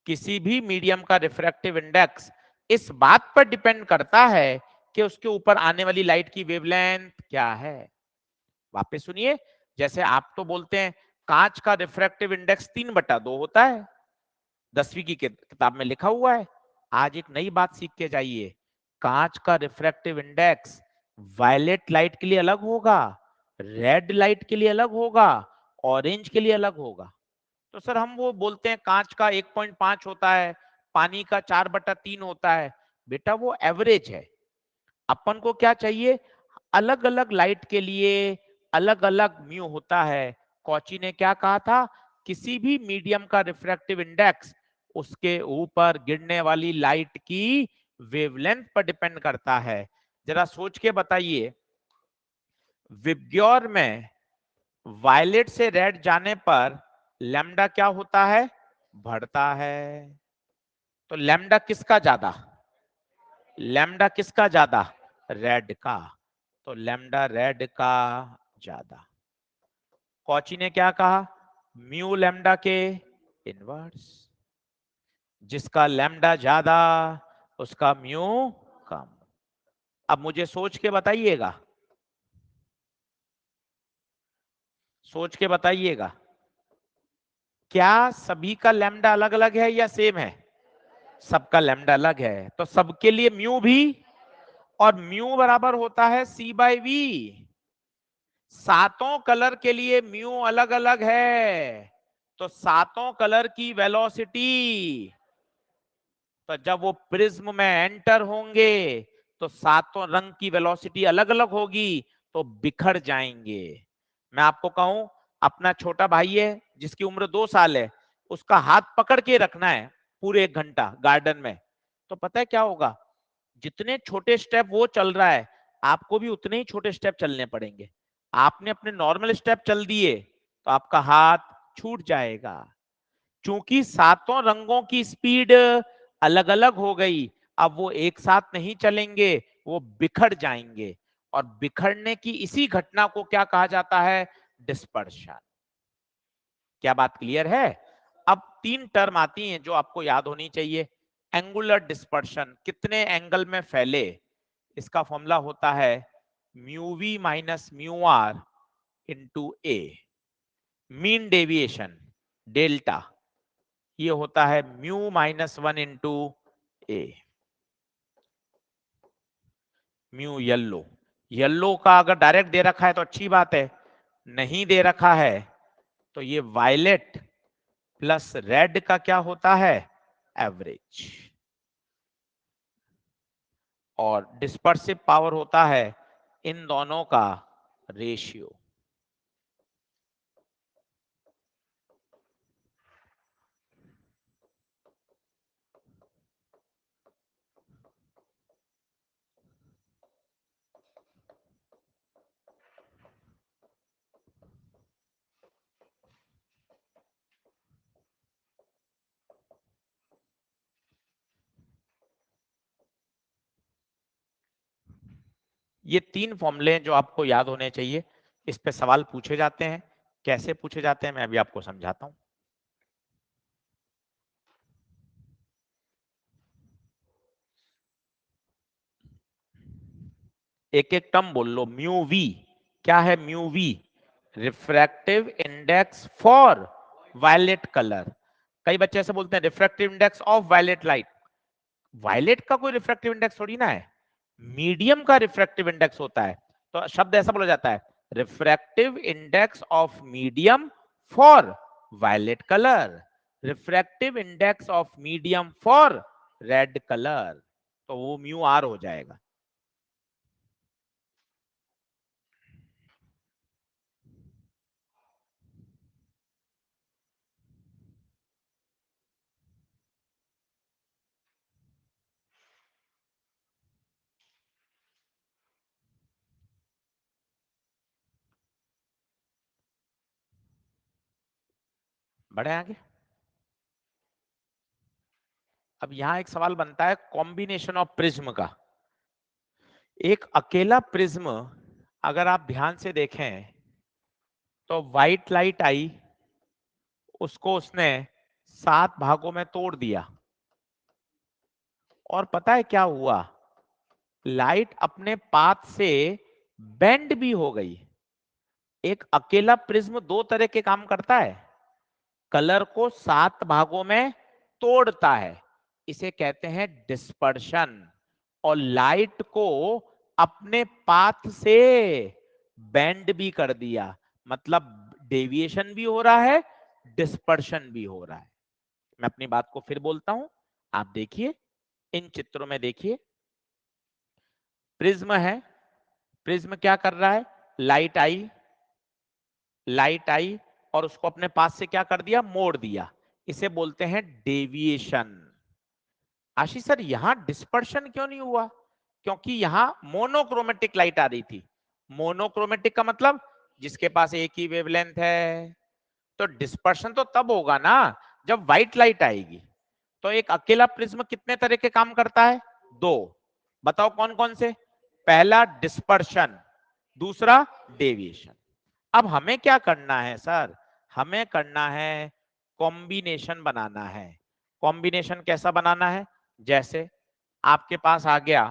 किसी भी मीडियम का रिफ्रैक्टिव इंडेक्स इस बात पर डिपेंड करता है कि उसके ऊपर आने वाली लाइट की वेवलेंथ क्या है। वापस सुनिए, जैसे आप तो बोलते हैं कांच का रिफ्रैक्टिव इंडेक्स 3/2 होता है, 10वीं की किताब में लिखा हुआ है। आज एक नई बात सीख के जाइए, कांच का रिफ्रैक्टिव इंडेक्स वायलेट लाइट के लिए अलग होगा, रेड लाइट के लिए अलग होगा, ऑरेंज के लिए अलग होगा। तो सर हम वो बोलते हैं कांच का 1.5 होता है, पानी का 4/3 होता है। बेटा वो एवरेज है। अपन को क्या चाहिए? अलग अलग लाइट के लिए अलग अलग म्यू होता है। कॉची ने क्या कहा था? किसी भी मीडियम का रिफ्रैक्टिव इंडेक्स उसके ऊपर गिरने वाली लाइट की वेवलेंथ पर डिपेंड करता है। जरा सोच के बताइए, विबग्योर में वायलेट से रेड जाने पर लैम्डा क्या होता है? बढ़ता है। तो लैम्डा किसका ज्यादा? लैम्डा किसका ज्यादा? रेड का। तो लैम्डा रेड का ज्यादा। कॉची ने क्या कहा? म्यू लैम्डा के इनवर्स। जिसका लैम्डा ज्यादा उसका म्यू कम। अब मुझे सोच के बताइएगा, सोच के बताइएगा, क्या सभी का लैम्डा अलग अलग है या सेम है? सबका लैम्डा अलग है, तो सबके लिए म्यू भी, और म्यू बराबर होता है C/V। सातों कलर के लिए म्यू अलग अलग है, तो सातों कलर की वेलोसिटी, तो जब वो प्रिज्म में एंटर होंगे तो सातों रंग की वेलोसिटी अलग अलग होगी, तो बिखर जाएंगे। मैं आपको कहूं, अपना छोटा भाई है जिसकी उम्र 2 साल है, उसका हाथ पकड़ के रखना है पूरे 1 घंटा गार्डन में, तो पता है क्या होगा? जितने छोटे स्टेप वो चल रहा है, आपको भी उतने ही छोटे स्टेप चलने पड़ेंगे। आपने अपने नॉर्मल स्टेप चल दिए तो आपका हाथ छूट जाएगा। क्योंकि सातों रंगों की स्पीड अलग अलग हो गई, अब वो एक साथ नहीं चलेंगे, वो बिखर जाएंगे। और बिखरने की इसी घटना को क्या कहा जाता है? डिस्पर्शन। क्या बात क्लियर है? अब 3 टर्म आती हैं जो आपको याद होनी चाहिए। एंगुलर डिस्पर्शन, कितने एंगल में फैले, इसका फॉर्मूला होता है mu we minus mu are into A. Mean deviation delta, ये होता है mu -1 into A. Mu yellow, yellow का अगर डायरेक्ट दे रखा है तो अच्छी बात है, नहीं दे रखा है तो ये वायलेट प्लस रेड का क्या होता है, एवरेज, और डिस्पर्सिव पावर होता है इन दोनों का रेशियो। ये 3 फॉर्मूले जो आपको याद होने चाहिए, इस पे सवाल पूछे जाते हैं। कैसे पूछे जाते हैं मैं अभी आपको समझाता हूं। एक एक टर्म बोल लो। म्यू वी क्या है, mu v refractive index for violet colour. कई बच्चे ऐसे बोलते हैं refractive index of violet light, violet का कोई रिफ्रैक्टिव इंडेक्स थोड़ी ना है, मीडियम का रिफ्रैक्टिव इंडेक्स होता है। तो शब्द ऐसा बोला जाता है, refractive index of medium for violet colour, refractive index of medium for red colour, तो वो म्यू आर हो जाएगा। बढ़े आगे। अब यहां एक सवाल बनता है कॉम्बिनेशन ऑफ प्रिज्म का। एक अकेला प्रिज्म अगर आप ध्यान से देखें तो व्हाइट लाइट आई, उसको उसने 7 भागों में तोड़ दिया, और पता है क्या हुआ, लाइट अपने पाथ से बेंड भी हो गई। एक अकेला प्रिज्म 2 तरह के काम करता है, कलर को 7 भागों में तोड़ता है, इसे कहते हैं डिस्पर्शन, और लाइट को अपने पाथ से बेंड भी कर दिया, मतलब डेविएशन भी हो रहा है, डिस्पर्शन भी हो रहा है। मैं अपनी बात को फिर बोलता हूं, आप देखिए इन चित्रों में, देखिए प्रिज्म है, प्रिज्म क्या कर रहा है, लाइट आई, लाइट आई और उसको अपने पास से क्या कर दिया, मोड़ दिया, इसे बोलते हैं डेविएशन। आशीष सर यहां डिस्पर्शन क्यों नहीं हुआ, क्योंकि यहां मोनोक्रोमेटिक लाइट आ रही थी। मोनोक्रोमेटिक का मतलब जिसके पास एक ही वेवलेंथ है, तो डिस्पर्शन तो तब होगा ना जब व्हाइट लाइट आएगी। तो एक अकेला प्रिज्म कितने तरह के काम करता है, 2, बताओ कौन कौन से, पहला डिस्पर्शन, दूसरा डेविएशन। अब हमें क्या करना है सर, हमें करना है कॉम्बिनेशन बनाना है। कॉम्बिनेशन कैसा बनाना है, जैसे आपके पास आ गया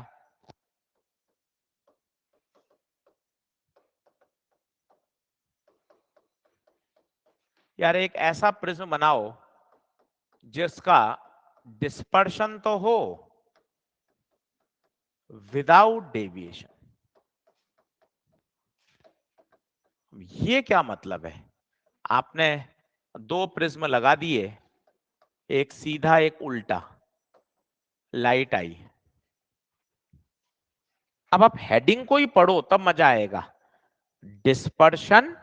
यार एक ऐसा प्रिज्म बनाओ जिसका डिस्पर्शन तो हो विदाउट डेविएशन। ये क्या मतलब है, आपने 2 प्रिज्म लगा दिए, एक सीधा एक उल्टा, लाइट आई, अब आप हेडिंग को ही पढ़ो तब मजा आएगा, डिस्पर्शन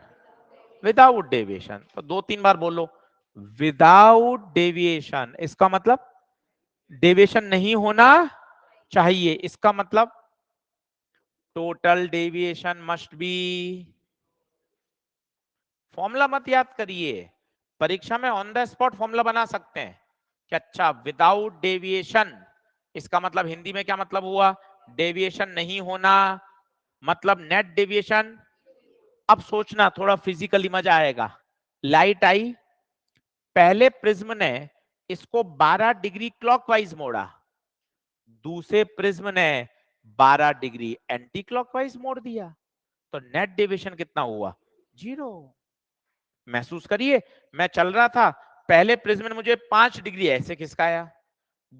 विदाउट डेविएशन, तो 2-3 बार बोलो विदाउट डेविएशन, इसका मतलब डेविएशन नहीं होना चाहिए, इसका मतलब total deviation must be. Formula मत याद करिए, परीक्षा में ऑन द स्पॉट फॉर्मूला बना सकते हैं कि अच्छा विदाउट डेविएशन, इसका मतलब हिंदी में क्या मतलब हुआ, डेविएशन नहीं होना, मतलब नेट डेविएशन। अब सोचना थोड़ा फिजिकली मजा आएगा, लाइट आई, पहले प्रिज्म ने इसको 12 डिग्री क्लॉकवाइज मोड़ा, दूसरे प्रिज्म ने 12 डिग्री एंटी क्लॉकवाइज मोड़ दिया, तो नेट डेविएशन कितना हुआ, 0। महसूस करिए, मैं चल रहा था, पहले प्रिज्म ने मुझे 5 डिग्री ऐसे खिसकाया,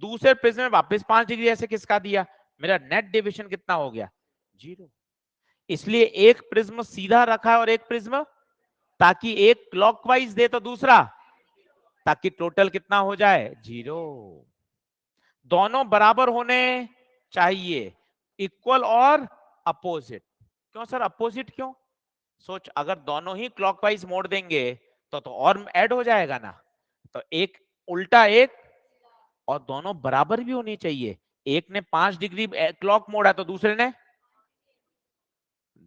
दूसरे प्रिज्म में वापस 5 डिग्री ऐसे खिसका दिया, मेरा नेट डेविएशन कितना हो गया, 0। इसलिए एक प्रिज्म सीधा रखा है और एक प्रिज्म, ताकि एक क्लॉकवाइज दे तो दूसरा, ताकि टोटल कितना हो जाए 0। दोनों बराबर होने चाहिए, इक्वल और अपोजिट। क्यों सर अपोजिट क्यों? सोच, अगर दोनों ही क्लॉकवाइज मोड़ देंगे तो और ऐड हो जाएगा ना। तो एक उल्टा एक, और दोनों बराबर भी होनी चाहिए। एक ने 5 डिग्री क्लॉक मोड़ा तो दूसरे ने,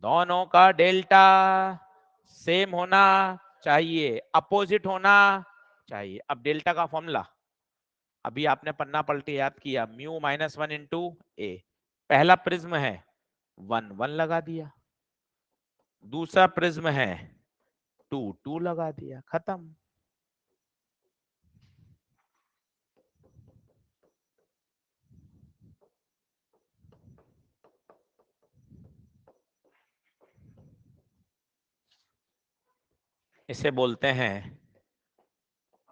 दोनों का डेल्टा सेम होना चाहिए, अपोजिट होना चाहिए। अब डेल्टा का फॉर्मूला अभी आपने पन्ना पलटी याद किया, म्यू माइनस 1 इंटू ए। पहला प्रिज्म है 1 1 लगा दिया, दूसरा प्रिज्म है 2 2 लगा दिया, खत्म। इसे बोलते हैं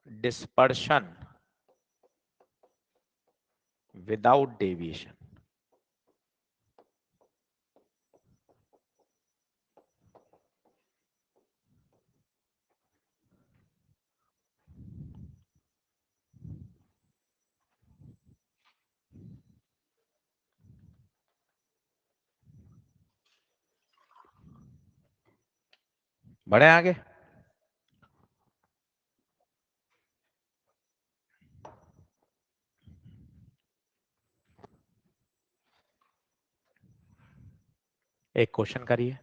डिस्पर्शन विदाउट डेविएशन। बढ़े आगे। एक क्वेश्चन करिए।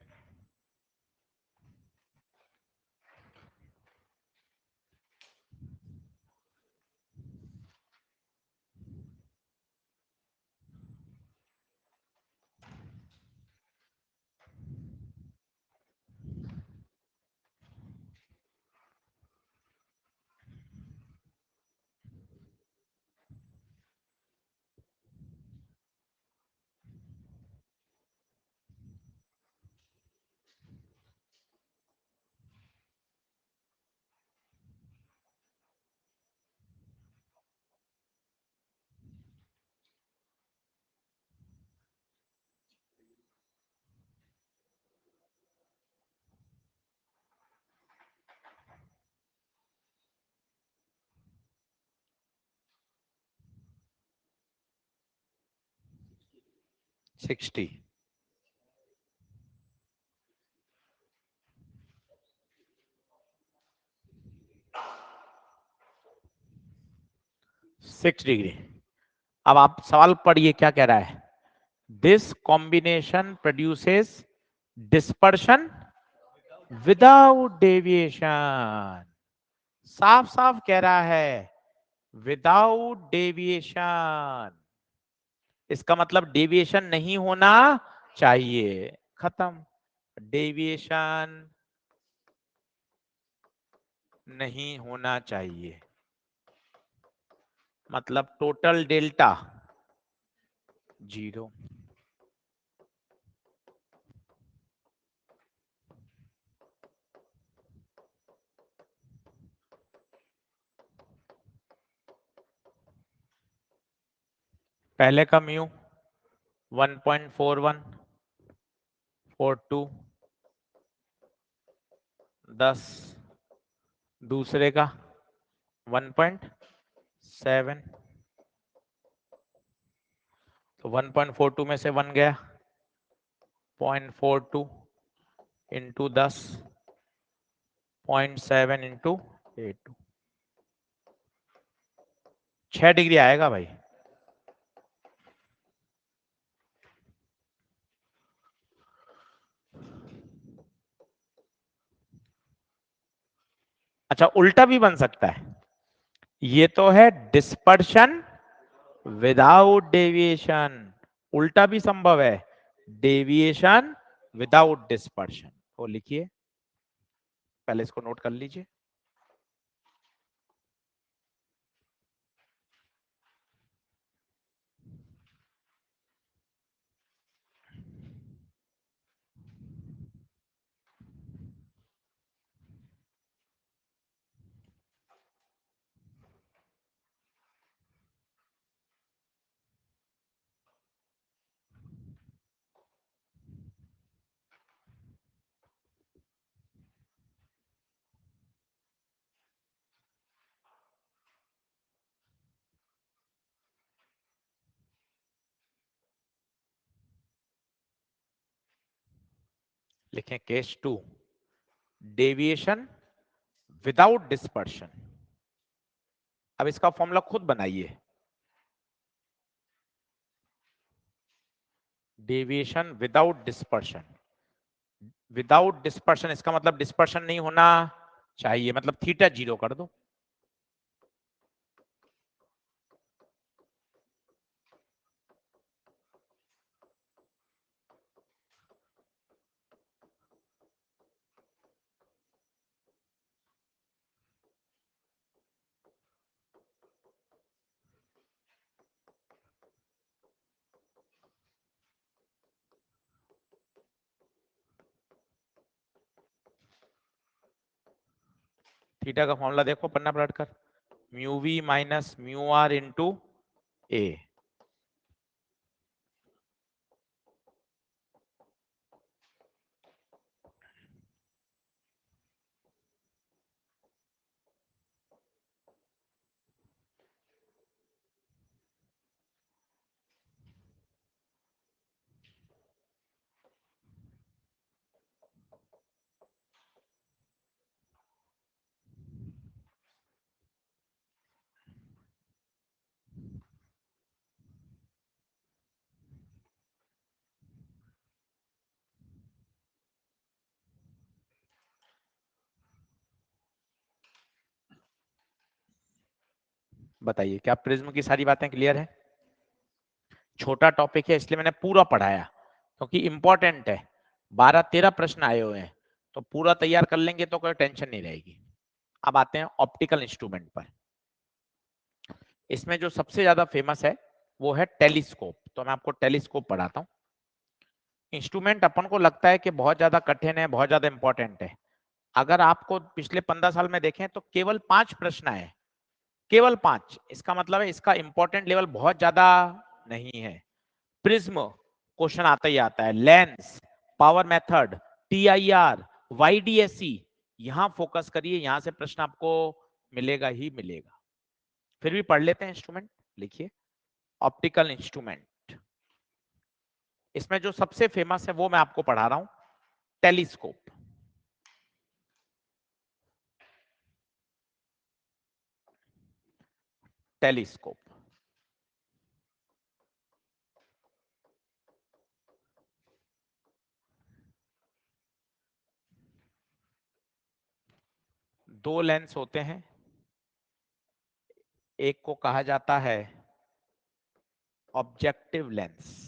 Sixty 6 degree. अब आप सवाल पढ़िए क्या कह रहा है। This combination produces dispersion without deviation. साफ साफ कह रहा है विदाउट डेविएशन। इसका मतलब डेविएशन नहीं होना चाहिए, खत्म। डेविएशन नहीं होना चाहिए, मतलब टोटल डेल्टा 0। पहले का म्यू 1.4142 10, दूसरे का 1.7, तो 1.42 में से 1 गया, 0.42 इंटू 10, 0.7 इंटू 8, 6 डिग्री आएगा भाई। अच्छा उल्टा भी बन सकता है, ये तो है डिस्पर्शन विदाउट डेविएशन, उल्टा भी संभव है, डेविएशन विदाउट डिस्पर्शन। वो लिखिए, पहले इसको नोट कर लीजिए। लिखें केस 2, डेविएशन विदाउट डिस्पर्शन। अब इसका फॉर्मूला खुद बनाइए। Deviation without dispersion, without dispersion इसका मतलब डिस्पर्शन नहीं होना चाहिए, मतलब थीटा 0 कर दो। थीटा का फॉर्मूला देखो पन्ना पलट कर, mu we minus mu are into A. बताइए क्या प्रिज्म की सारी बातें क्लियर है? छोटा टॉपिक है इसलिए मैंने पूरा पढ़ाया, क्योंकि इंपॉर्टेंट है। 12-13 प्रश्न आए हुए हैं, तो पूरा तैयार कर लेंगे तो कोई टेंशन नहीं रहेगी। अब आते हैं ऑप्टिकल इंस्ट्रूमेंट पर। इसमें जो सबसे ज्यादा फेमस है वो है टेलीस्कोप। तो मैं आपको टेलीस्कोप पढ़ाता हूँ। इंस्ट्रूमेंट अपन को लगता है कि बहुत ज्यादा कठिन है, बहुत ज्यादा इंपॉर्टेंट है। अगर आपको पिछले 15 साल में देखें तो केवल 5 प्रश्न आए, केवल 5। इसका मतलब है इसका इंपॉर्टेंट लेवल बहुत ज्यादा नहीं है। प्रिज्म क्वेश्चन आता ही आता है, lens, power method, TIR, YDSC, यहां फोकस करिए, यहां से प्रश्न आपको मिलेगा ही मिलेगा। फिर भी पढ़ लेते हैं इंस्ट्रूमेंट। लिखिए ऑप्टिकल इंस्ट्रूमेंट। इसमें जो सबसे फेमस है वो मैं आपको पढ़ा रहा हूं, टेलीस्कोप। टेलीस्कोप दो लेंस होते हैं, एक को कहा जाता है ऑब्जेक्टिव लेंस,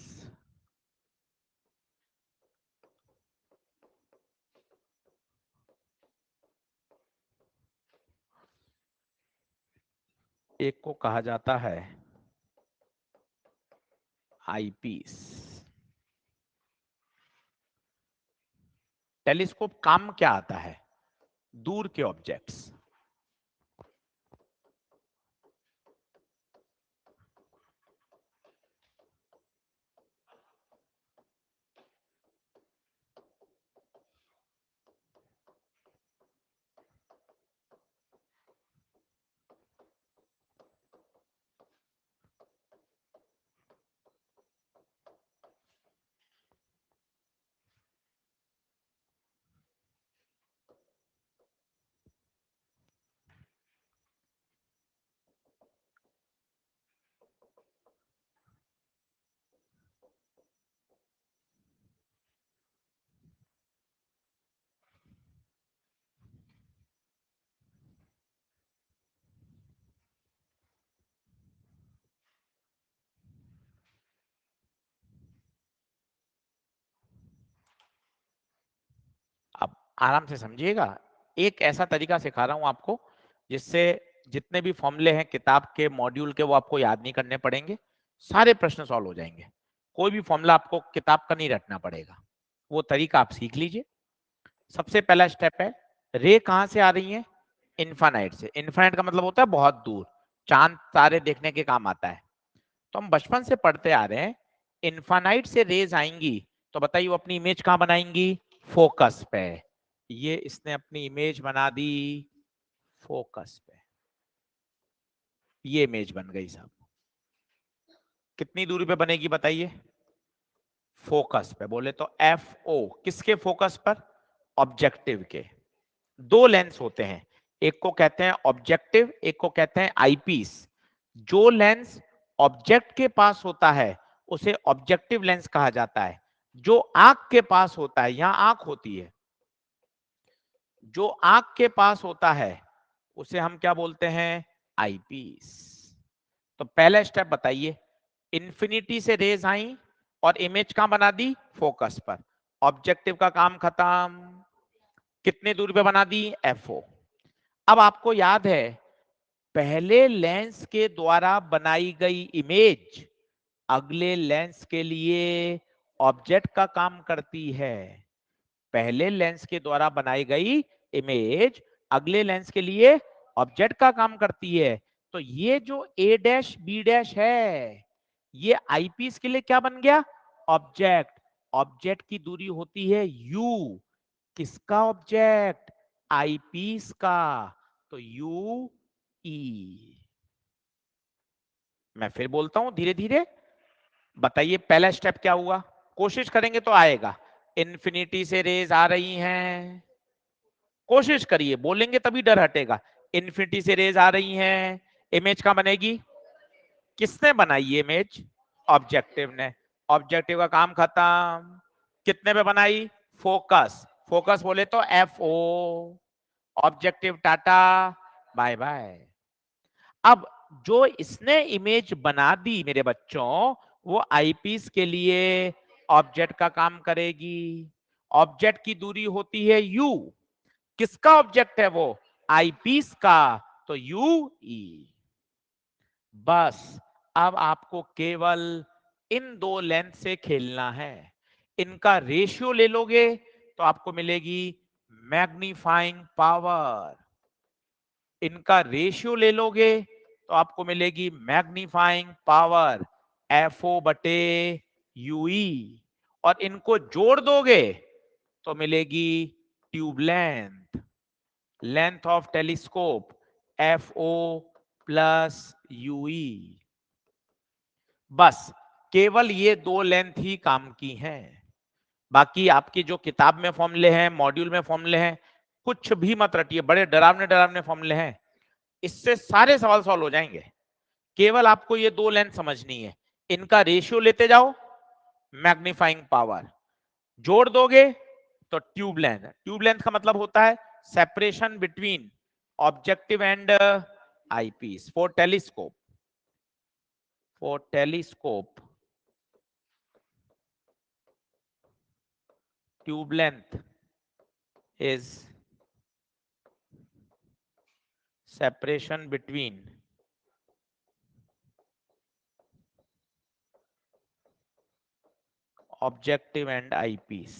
एक को कहा जाता है आईपीस। टेलीस्कोप काम क्या आता है? दूर के ऑब्जेक्ट्स, अब आराम से समझिएगा। एक ऐसा तरीका सिखा रहा हूं आपको जिससे जितने भी फॉर्मूले हैं किताब के मॉड्यूल के वो आपको याद नहीं करने पड़ेंगे, सारे प्रश्न सॉल्व हो जाएंगे। कोई भी फॉर्मूला आपको किताब का नहीं रटना पड़ेगा, वो तरीका आप सीख लीजिए। सबसे पहला स्टेप है, रे कहां से आ रही है? इन्फानाइट से। इन्फानाइट का मतलब होता है बहुत दूर, चांद तारे देखने के काम आता है। तो हम बचपन से पढ़ते आ रहे हैं, इन्फानाइट से रेज आएंगी तो बताइए वो अपनी इमेज कहां बनाएंगी? फोकस पे। ये इसने अपनी इमेज बना दी फोकस पे, ये इमेज बन गई साहब। कितनी दूरी पे बनेगी बताइए? फोकस पे, बोले तो FO, किसके फोकस पर? ऑब्जेक्टिव के। दो लेंस होते हैं, एक को कहते हैं ऑब्जेक्टिव, एक को कहते हैं आईपीस। जो लेंस ऑब्जेक्ट के पास होता है उसे ऑब्जेक्टिव लेंस कहा जाता है। जो आंख के पास होता है, यहां आंख होती है, जो आंख के पास होता है उसे हम क्या बोलते हैं? आईपीस। तो पहला स्टेप बताइए, इंफिनिटी से रेज आई और इमेज कहां बना दी? फोकस पर। ऑब्जेक्टिव का काम खत्म। कितने दूर पे बना दी? FO। अब आपको याद है, पहले लेंस के द्वारा बनाई गई इमेज अगले लेंस के लिए ऑब्जेक्ट का काम करती है। पहले लेंस के द्वारा बनाई गई इमेज अगले लेंस के लिए ऑब्जेक्ट का काम करती है। तो ये जो A', B' है, ये आईपीस के लिए क्या बन गया? ऑब्जेक्ट। ऑब्जेक्ट की दूरी होती है U। किसका ऑब्जेक्ट? आईपीस का। तो UE। मैं फिर बोलता हूं धीरे धीरे, बताइए पहला स्टेप क्या हुआ? कोशिश करेंगे तो आएगा। इन्फिनिटी से रेज आ रही हैं, कोशिश करिए, बोलेंगे तभी डर हटेगा। इन्फिनिटी से रेज आ रही हैं, इमेज कहां बनेगी? किसने बनाई ये इमेज? ऑब्जेक्टिव ने। ऑब्जेक्टिव का काम खत्म। कितने पे बनाई? फोकस। फोकस बोले तो FO। Objective tata, bye bye. अब जो इसने इमेज बना दी मेरे बच्चों, वो आईपीस के लिए ऑब्जेक्ट का काम करेगी। ऑब्जेक्ट की दूरी होती है U। किसका ऑब्जेक्ट है वो? आईपीस का। तो UE। बस अब आपको केवल इन दो लेंथ से खेलना है। इनका रेशियो ले लोगे तो आपको मिलेगी मैग्नीफाइंग पावर। इनका रेशियो ले लोगे तो आपको मिलेगी मैग्नीफाइंग पावर FO/UE। और इनको जोड़ दोगे तो मिलेगी tube length, length of telescope FO+UE। बस केवल ये दो लेंथ ही काम की हैं। बाकी आपकी जो किताब में फॉर्मूले हैं, मॉड्यूल में फॉर्मूले हैं, कुछ भी मत रटिए, बड़े डरावने डरावने फॉर्मूले हैं, इससे सारे सवाल सॉल्व हो जाएंगे। केवल आपको ये दो लेंथ समझनी है। इनका रेशियो लेते जाओ, मैग्नीफाइंग पावर जोड़ दोगे तो ट्यूब लेंथ। ट्यूब लेंथ का मतलब होता है separation between objective and eyepiece. For telescope tube length is separation between objective and eyepiece।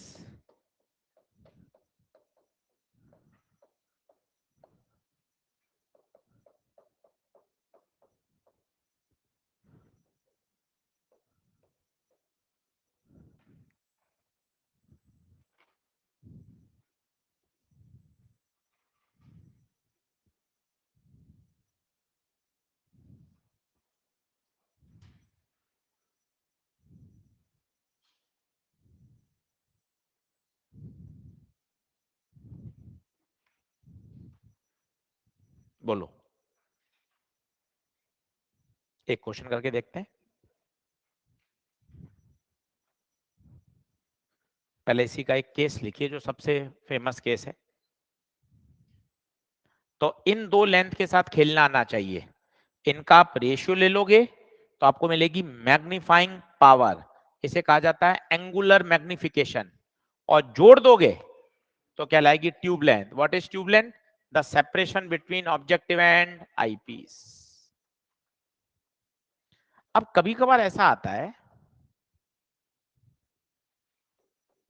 बोलो, एक क्वेश्चन करके देखते हैं। पहले इसी का एक केस लिखिए जो सबसे फेमस केस है। तो इन दो लेंथ के साथ खेलना आना चाहिए। इनका आप रेशियो ले लोगे तो आपको मिलेगी मैग्नीफाइंग पावर, इसे कहा जाता है एंगुलर मैग्निफिकेशन। और जोड़ दोगे तो क्या लाएगी? Tube length. What is tube length? The separation between objective and eyepiece. अब कभी कभार ऐसा आता है,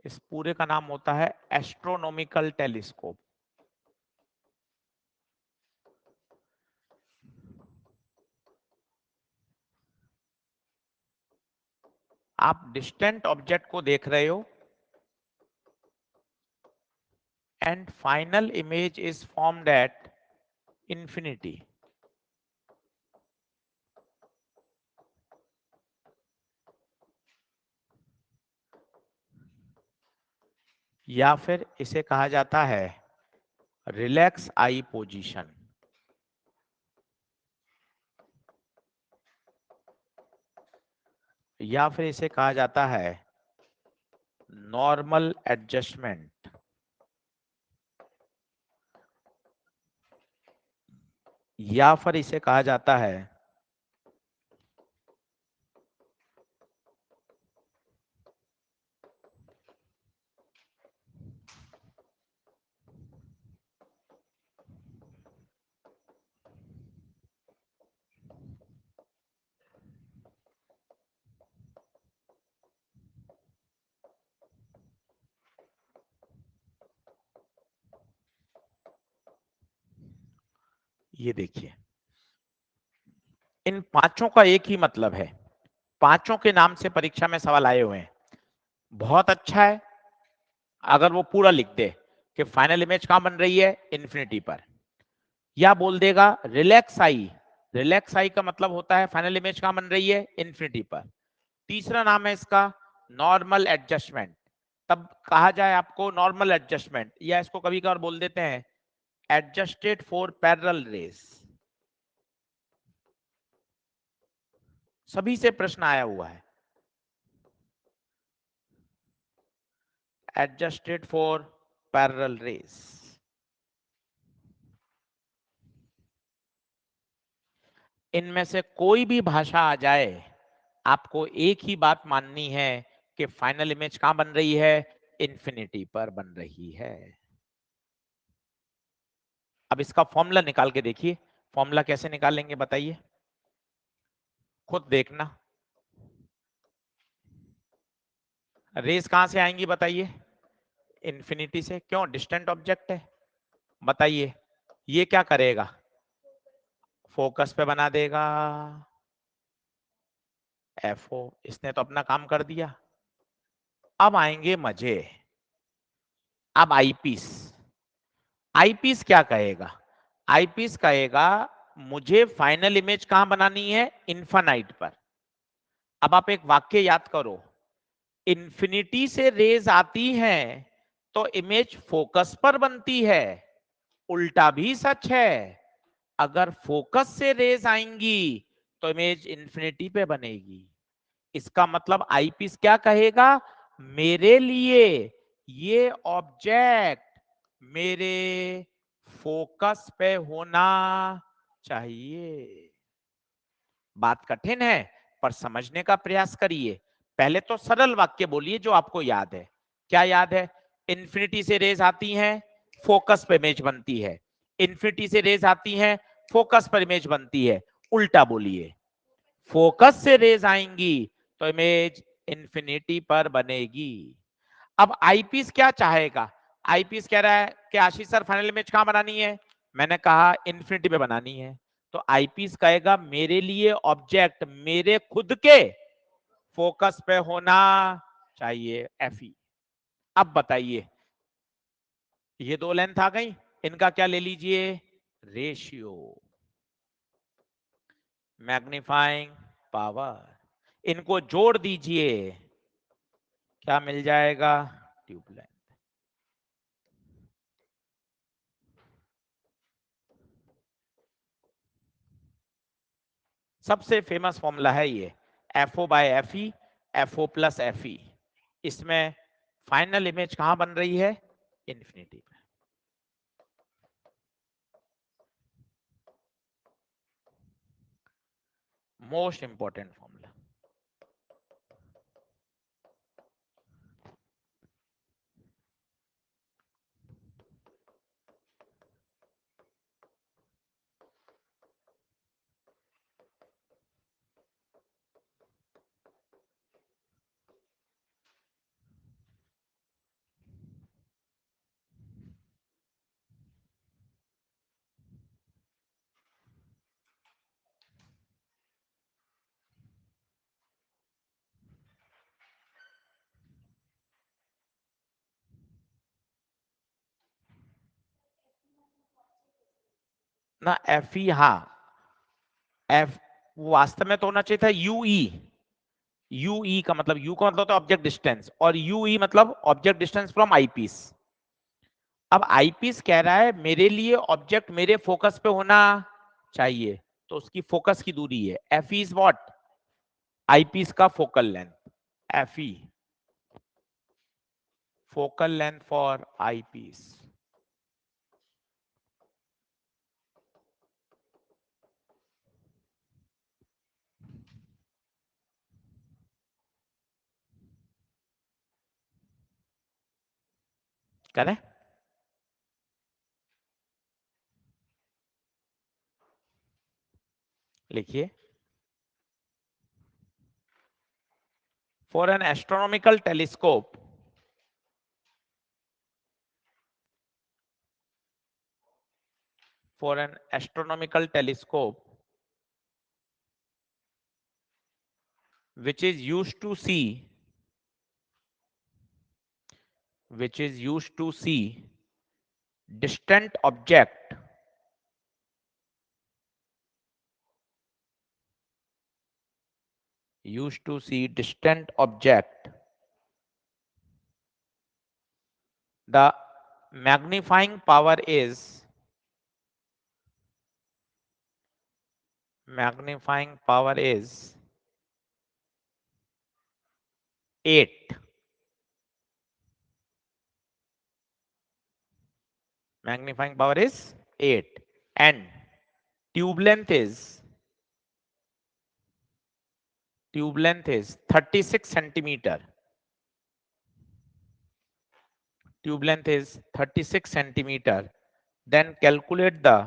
इस पूरे का नाम होता है एस्ट्रोनॉमिकल टेलीस्कोप। आप डिस्टेंट ऑब्जेक्ट को देख रहे हो and final image is formed at infinity. या फिर इसे कहा जाता है रिलैक्स आई पोजीशन, या फिर इसे कहा जाता है नॉर्मल एडजस्टमेंट, या फिर इसे कहा जाता है ये देखिए, इन पांचों का एक ही मतलब है, पांचों के नाम से परीक्षा में सवाल आए हुए हैं। बहुत अच्छा है अगर वो पूरा लिख दे कि फाइनल इमेज कहां बन रही है, इन्फिनिटी पर, या बोल देगा रिलैक्स आई, रिलैक्स आई का मतलब होता है फाइनल इमेज कहां बन रही है, इन्फिनिटी पर। तीसरा नाम है इसका नॉर्मल एडजस्टमेंट, तब कहा जाए आपको नॉर्मल एडजस्टमेंट, या इसको कभी कभार बोल देते हैं एडजस्टेड फॉर पैरेलल रेस। सभी से प्रश्न आया हुआ है, एडजस्टेड फॉर पैरेलल रेस। इनमें से कोई भी भाषा आ जाए, आपको एक ही बात माननी है कि फाइनल इमेज कहां बन रही है, इन्फिनिटी पर बन रही है। अब इसका फॉर्मूला निकाल के देखिए, फॉर्मूला कैसे निकालेंगे बताइए, खुद देखना। रेस कहां से आएंगी बताइए, इन्फिनिटी से, क्यों, डिस्टेंट ऑब्जेक्ट है। बताइए ये क्या करेगा, फोकस पे बना देगा, एफओ, इसने तो अपना काम कर दिया। अब आएंगे मजे, अब आईपीस, आईपीस क्या कहेगा, आईपीस कहेगा मुझे फाइनल इमेज कहां बनानी है, इन्फानाइट पर। अब आप एक वाक्य याद करो, इन्फिनिटी से रेज आती हैं तो इमेज फोकस पर बनती है, उल्टा भी सच है, अगर फोकस से रेज आएंगी तो इमेज इन्फिनिटी पे बनेगी। इसका मतलब आईपीस क्या कहेगा, मेरे लिए ये ऑब्जेक्ट मेरे फोकस पे होना चाहिए। बात कठिन है पर समझने का प्रयास करिए। पहले तो सरल वाक्य बोलिए जो आपको याद है। क्या याद है, इन्फिनिटी से रेज आती हैं, फोकस पे इमेज बनती है, इन्फिनिटी से रेज आती हैं, फोकस पर इमेज बनती है। उल्टा बोलिए, फोकस से रेज आएंगी तो इमेज इन्फिनिटी पर बनेगी। अब आईपीस क्या चाहेगा, आईपीस कह रहा है कि आशीष सर फाइनल इमेज कहां बनानी है, मैंने कहा इन्फिनिटी पे बनानी है, तो आईपीस कहेगा मेरे लिए ऑब्जेक्ट मेरे खुद के फोकस पे होना चाहिए, एफई। अब बताइए, ये दो लेंथ आ गई, इनका क्या ले लीजिए, रेशियो, मैग्नीफाइंग पावर, इनको जोड़ दीजिए, क्या मिल जाएगा, ट्यूबलाइन। सबसे फेमस फॉर्मूला है ये, FO by FE, FO plus FE. इसमें फाइनल इमेज कहां बन रही है, इन्फिनिटी पे। Most important formula. ना एफई, हाँ एफ, वास्तव में तो होना चाहिए था यूई, यूई का मतलब, यू का मतलब होता है ऑब्जेक्ट डिस्टेंस, और यूई मतलब ऑब्जेक्ट डिस्टेंस फ्रॉम आईपीस। अब आईपीस कह रहा है मेरे लिए ऑब्जेक्ट मेरे फोकस पे होना चाहिए, तो उसकी फोकस की दूरी है एफ इज व्हाट, आईपीस का focal length, F E focal length for eyepiece. करें, लिखिए, for an astronomical telescope, for an astronomical telescope which is used to see, which is used to see distant object, used to see distant object, the magnifying power is, magnifying power is 8, magnifying power is 8, and tube length is, tube length is 36 centimeter, tube length is 36 centimeter, then calculate the,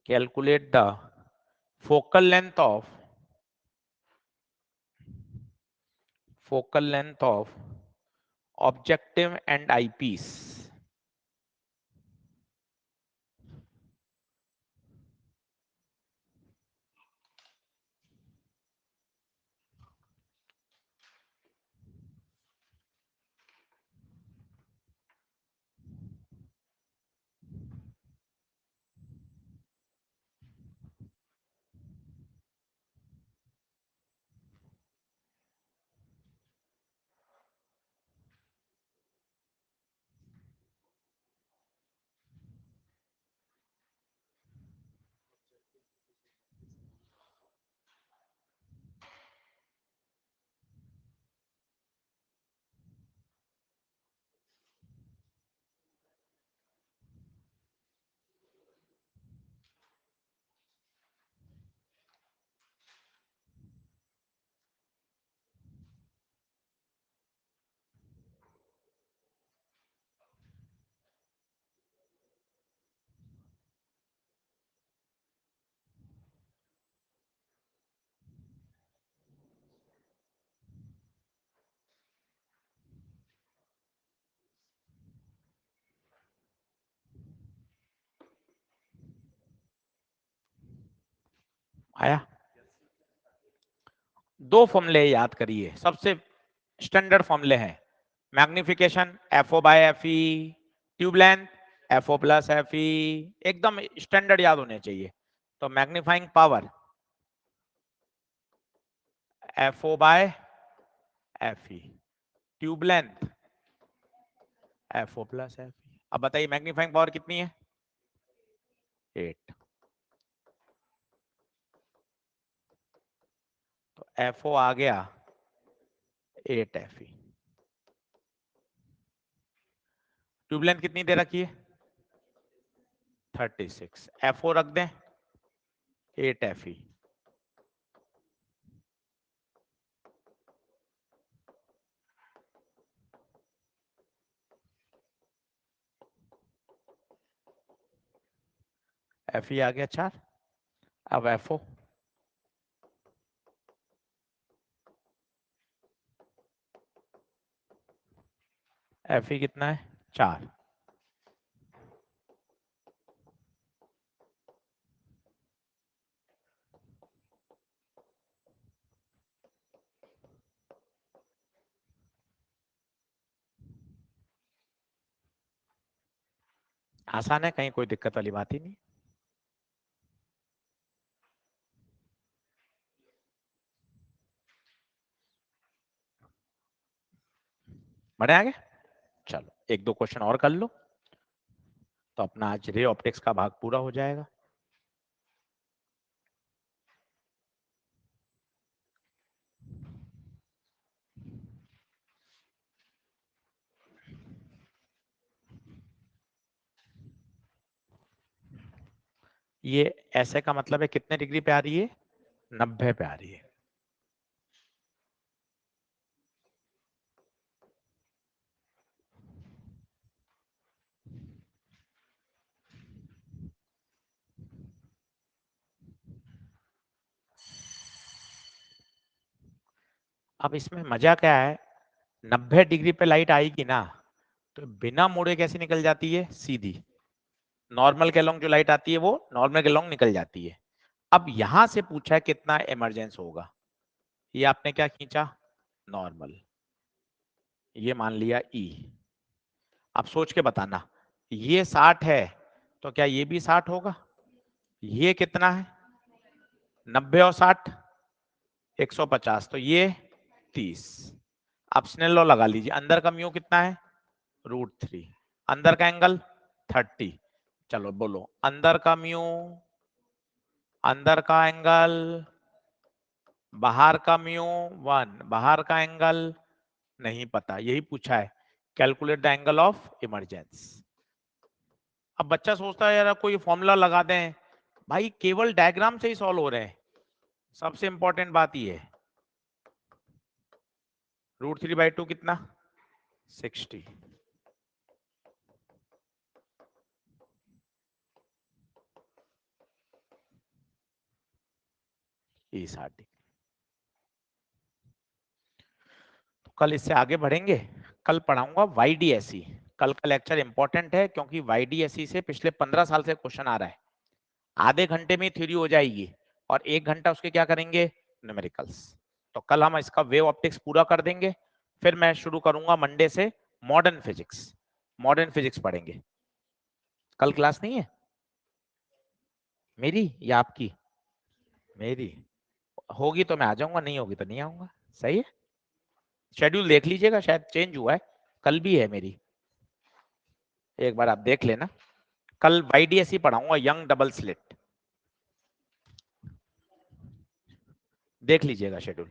calculate the focal length of, focal length of objective and eyepiece. आया? दो फॉर्मूले याद करिए, सबसे standard फॉर्मूले हैं, magnification F O by F E, tube length F O plus F E, एकदम standard याद होने चाहिए। तो magnifying power F O by F E, tube length F O plus F E. अब बताइए मैग्नीफाइंग पावर कितनी है? 8। तो एफ ओ आ गया 8 एफ ई। ट्यूब लेंथ कितनी दे रखी है? 36। एफ ओ रख दें 8 एफ ई। एफ ई आ गया 4। अब एफ ओ, एफ ई कितना है? 4। आसान है, कहीं कोई दिक्कत वाली बात ही नहीं। बढ़े आगे, चलो एक दो क्वेश्चन और कर लो तो अपना आज रे ऑप्टिक्स का भाग पूरा हो जाएगा। ये ऐसे का मतलब है कितने डिग्री पे आ रही है, 90 पे आ रही है। अब इसमें मजा क्या है, 90 डिग्री पे लाइट आएगी ना तो बिना मुड़े कैसे निकल जाती है, सीधी नॉर्मल के लॉन्ग जो लाइट आती है वो नॉर्मल के लॉन्ग निकल जाती है। अब यहां से पूछा है कितना इमरजेंस होगा, ये आपने क्या खींचा, नॉर्मल, ये मान लिया ई। अब सोच के बताना, ये 60 है तो क्या ये भी 60 होगा, ये कितना है 90 और 60 150, तो ये 30। अब स्नेल लॉ लगा लीजिए, अंदर का म्यू कितना है √3, अंदर का एंगल 30। चलो बोलो अंदर का म्यू, अंदर का एंगल, बाहर का म्यू 1, बाहर का एंगल नहीं पता, यही पूछा है, calculate the angle of emergence. अब बच्चा सोचता है यार कोई फॉर्मूला लगा दें, भाई केवल डायग्राम से ही सॉल्व हो रहे हैं। सबसे इंपॉर्टेंट बात ये है, √3/2 कितना 60, ये 60। तो कल इससे आगे बढ़ेंगे, कल पढ़ाऊंगा YDSE। कल का लेक्चर इंपॉर्टेंट है क्योंकि YDSE से पिछले 15 साल से क्वेश्चन आ रहा है। आधे घंटे में थ्योरी हो जाएगी और 1 घंटा उसके क्या करेंगे, न्यूमेरिकल्स। तो कल हम इसका वेव ऑप्टिक्स पूरा कर देंगे, फिर मैं शुरू करूंगा मंडे से मॉडर्न फिजिक्स। मॉडर्न फिजिक्स पढ़ेंगे। कल क्लास नहीं है मेरी या आपकी, मेरी होगी तो मैं आ जाऊंगा, नहीं होगी तो नहीं आऊंगा। सही है, शेड्यूल देख लीजिएगा, शायद चेंज हुआ है, कल भी है मेरी, एक बार आप देख लेना। कल YDSE पढ़ाऊंगा, यंग डबल स्लिट, देख लीजिएगा शेड्यूल।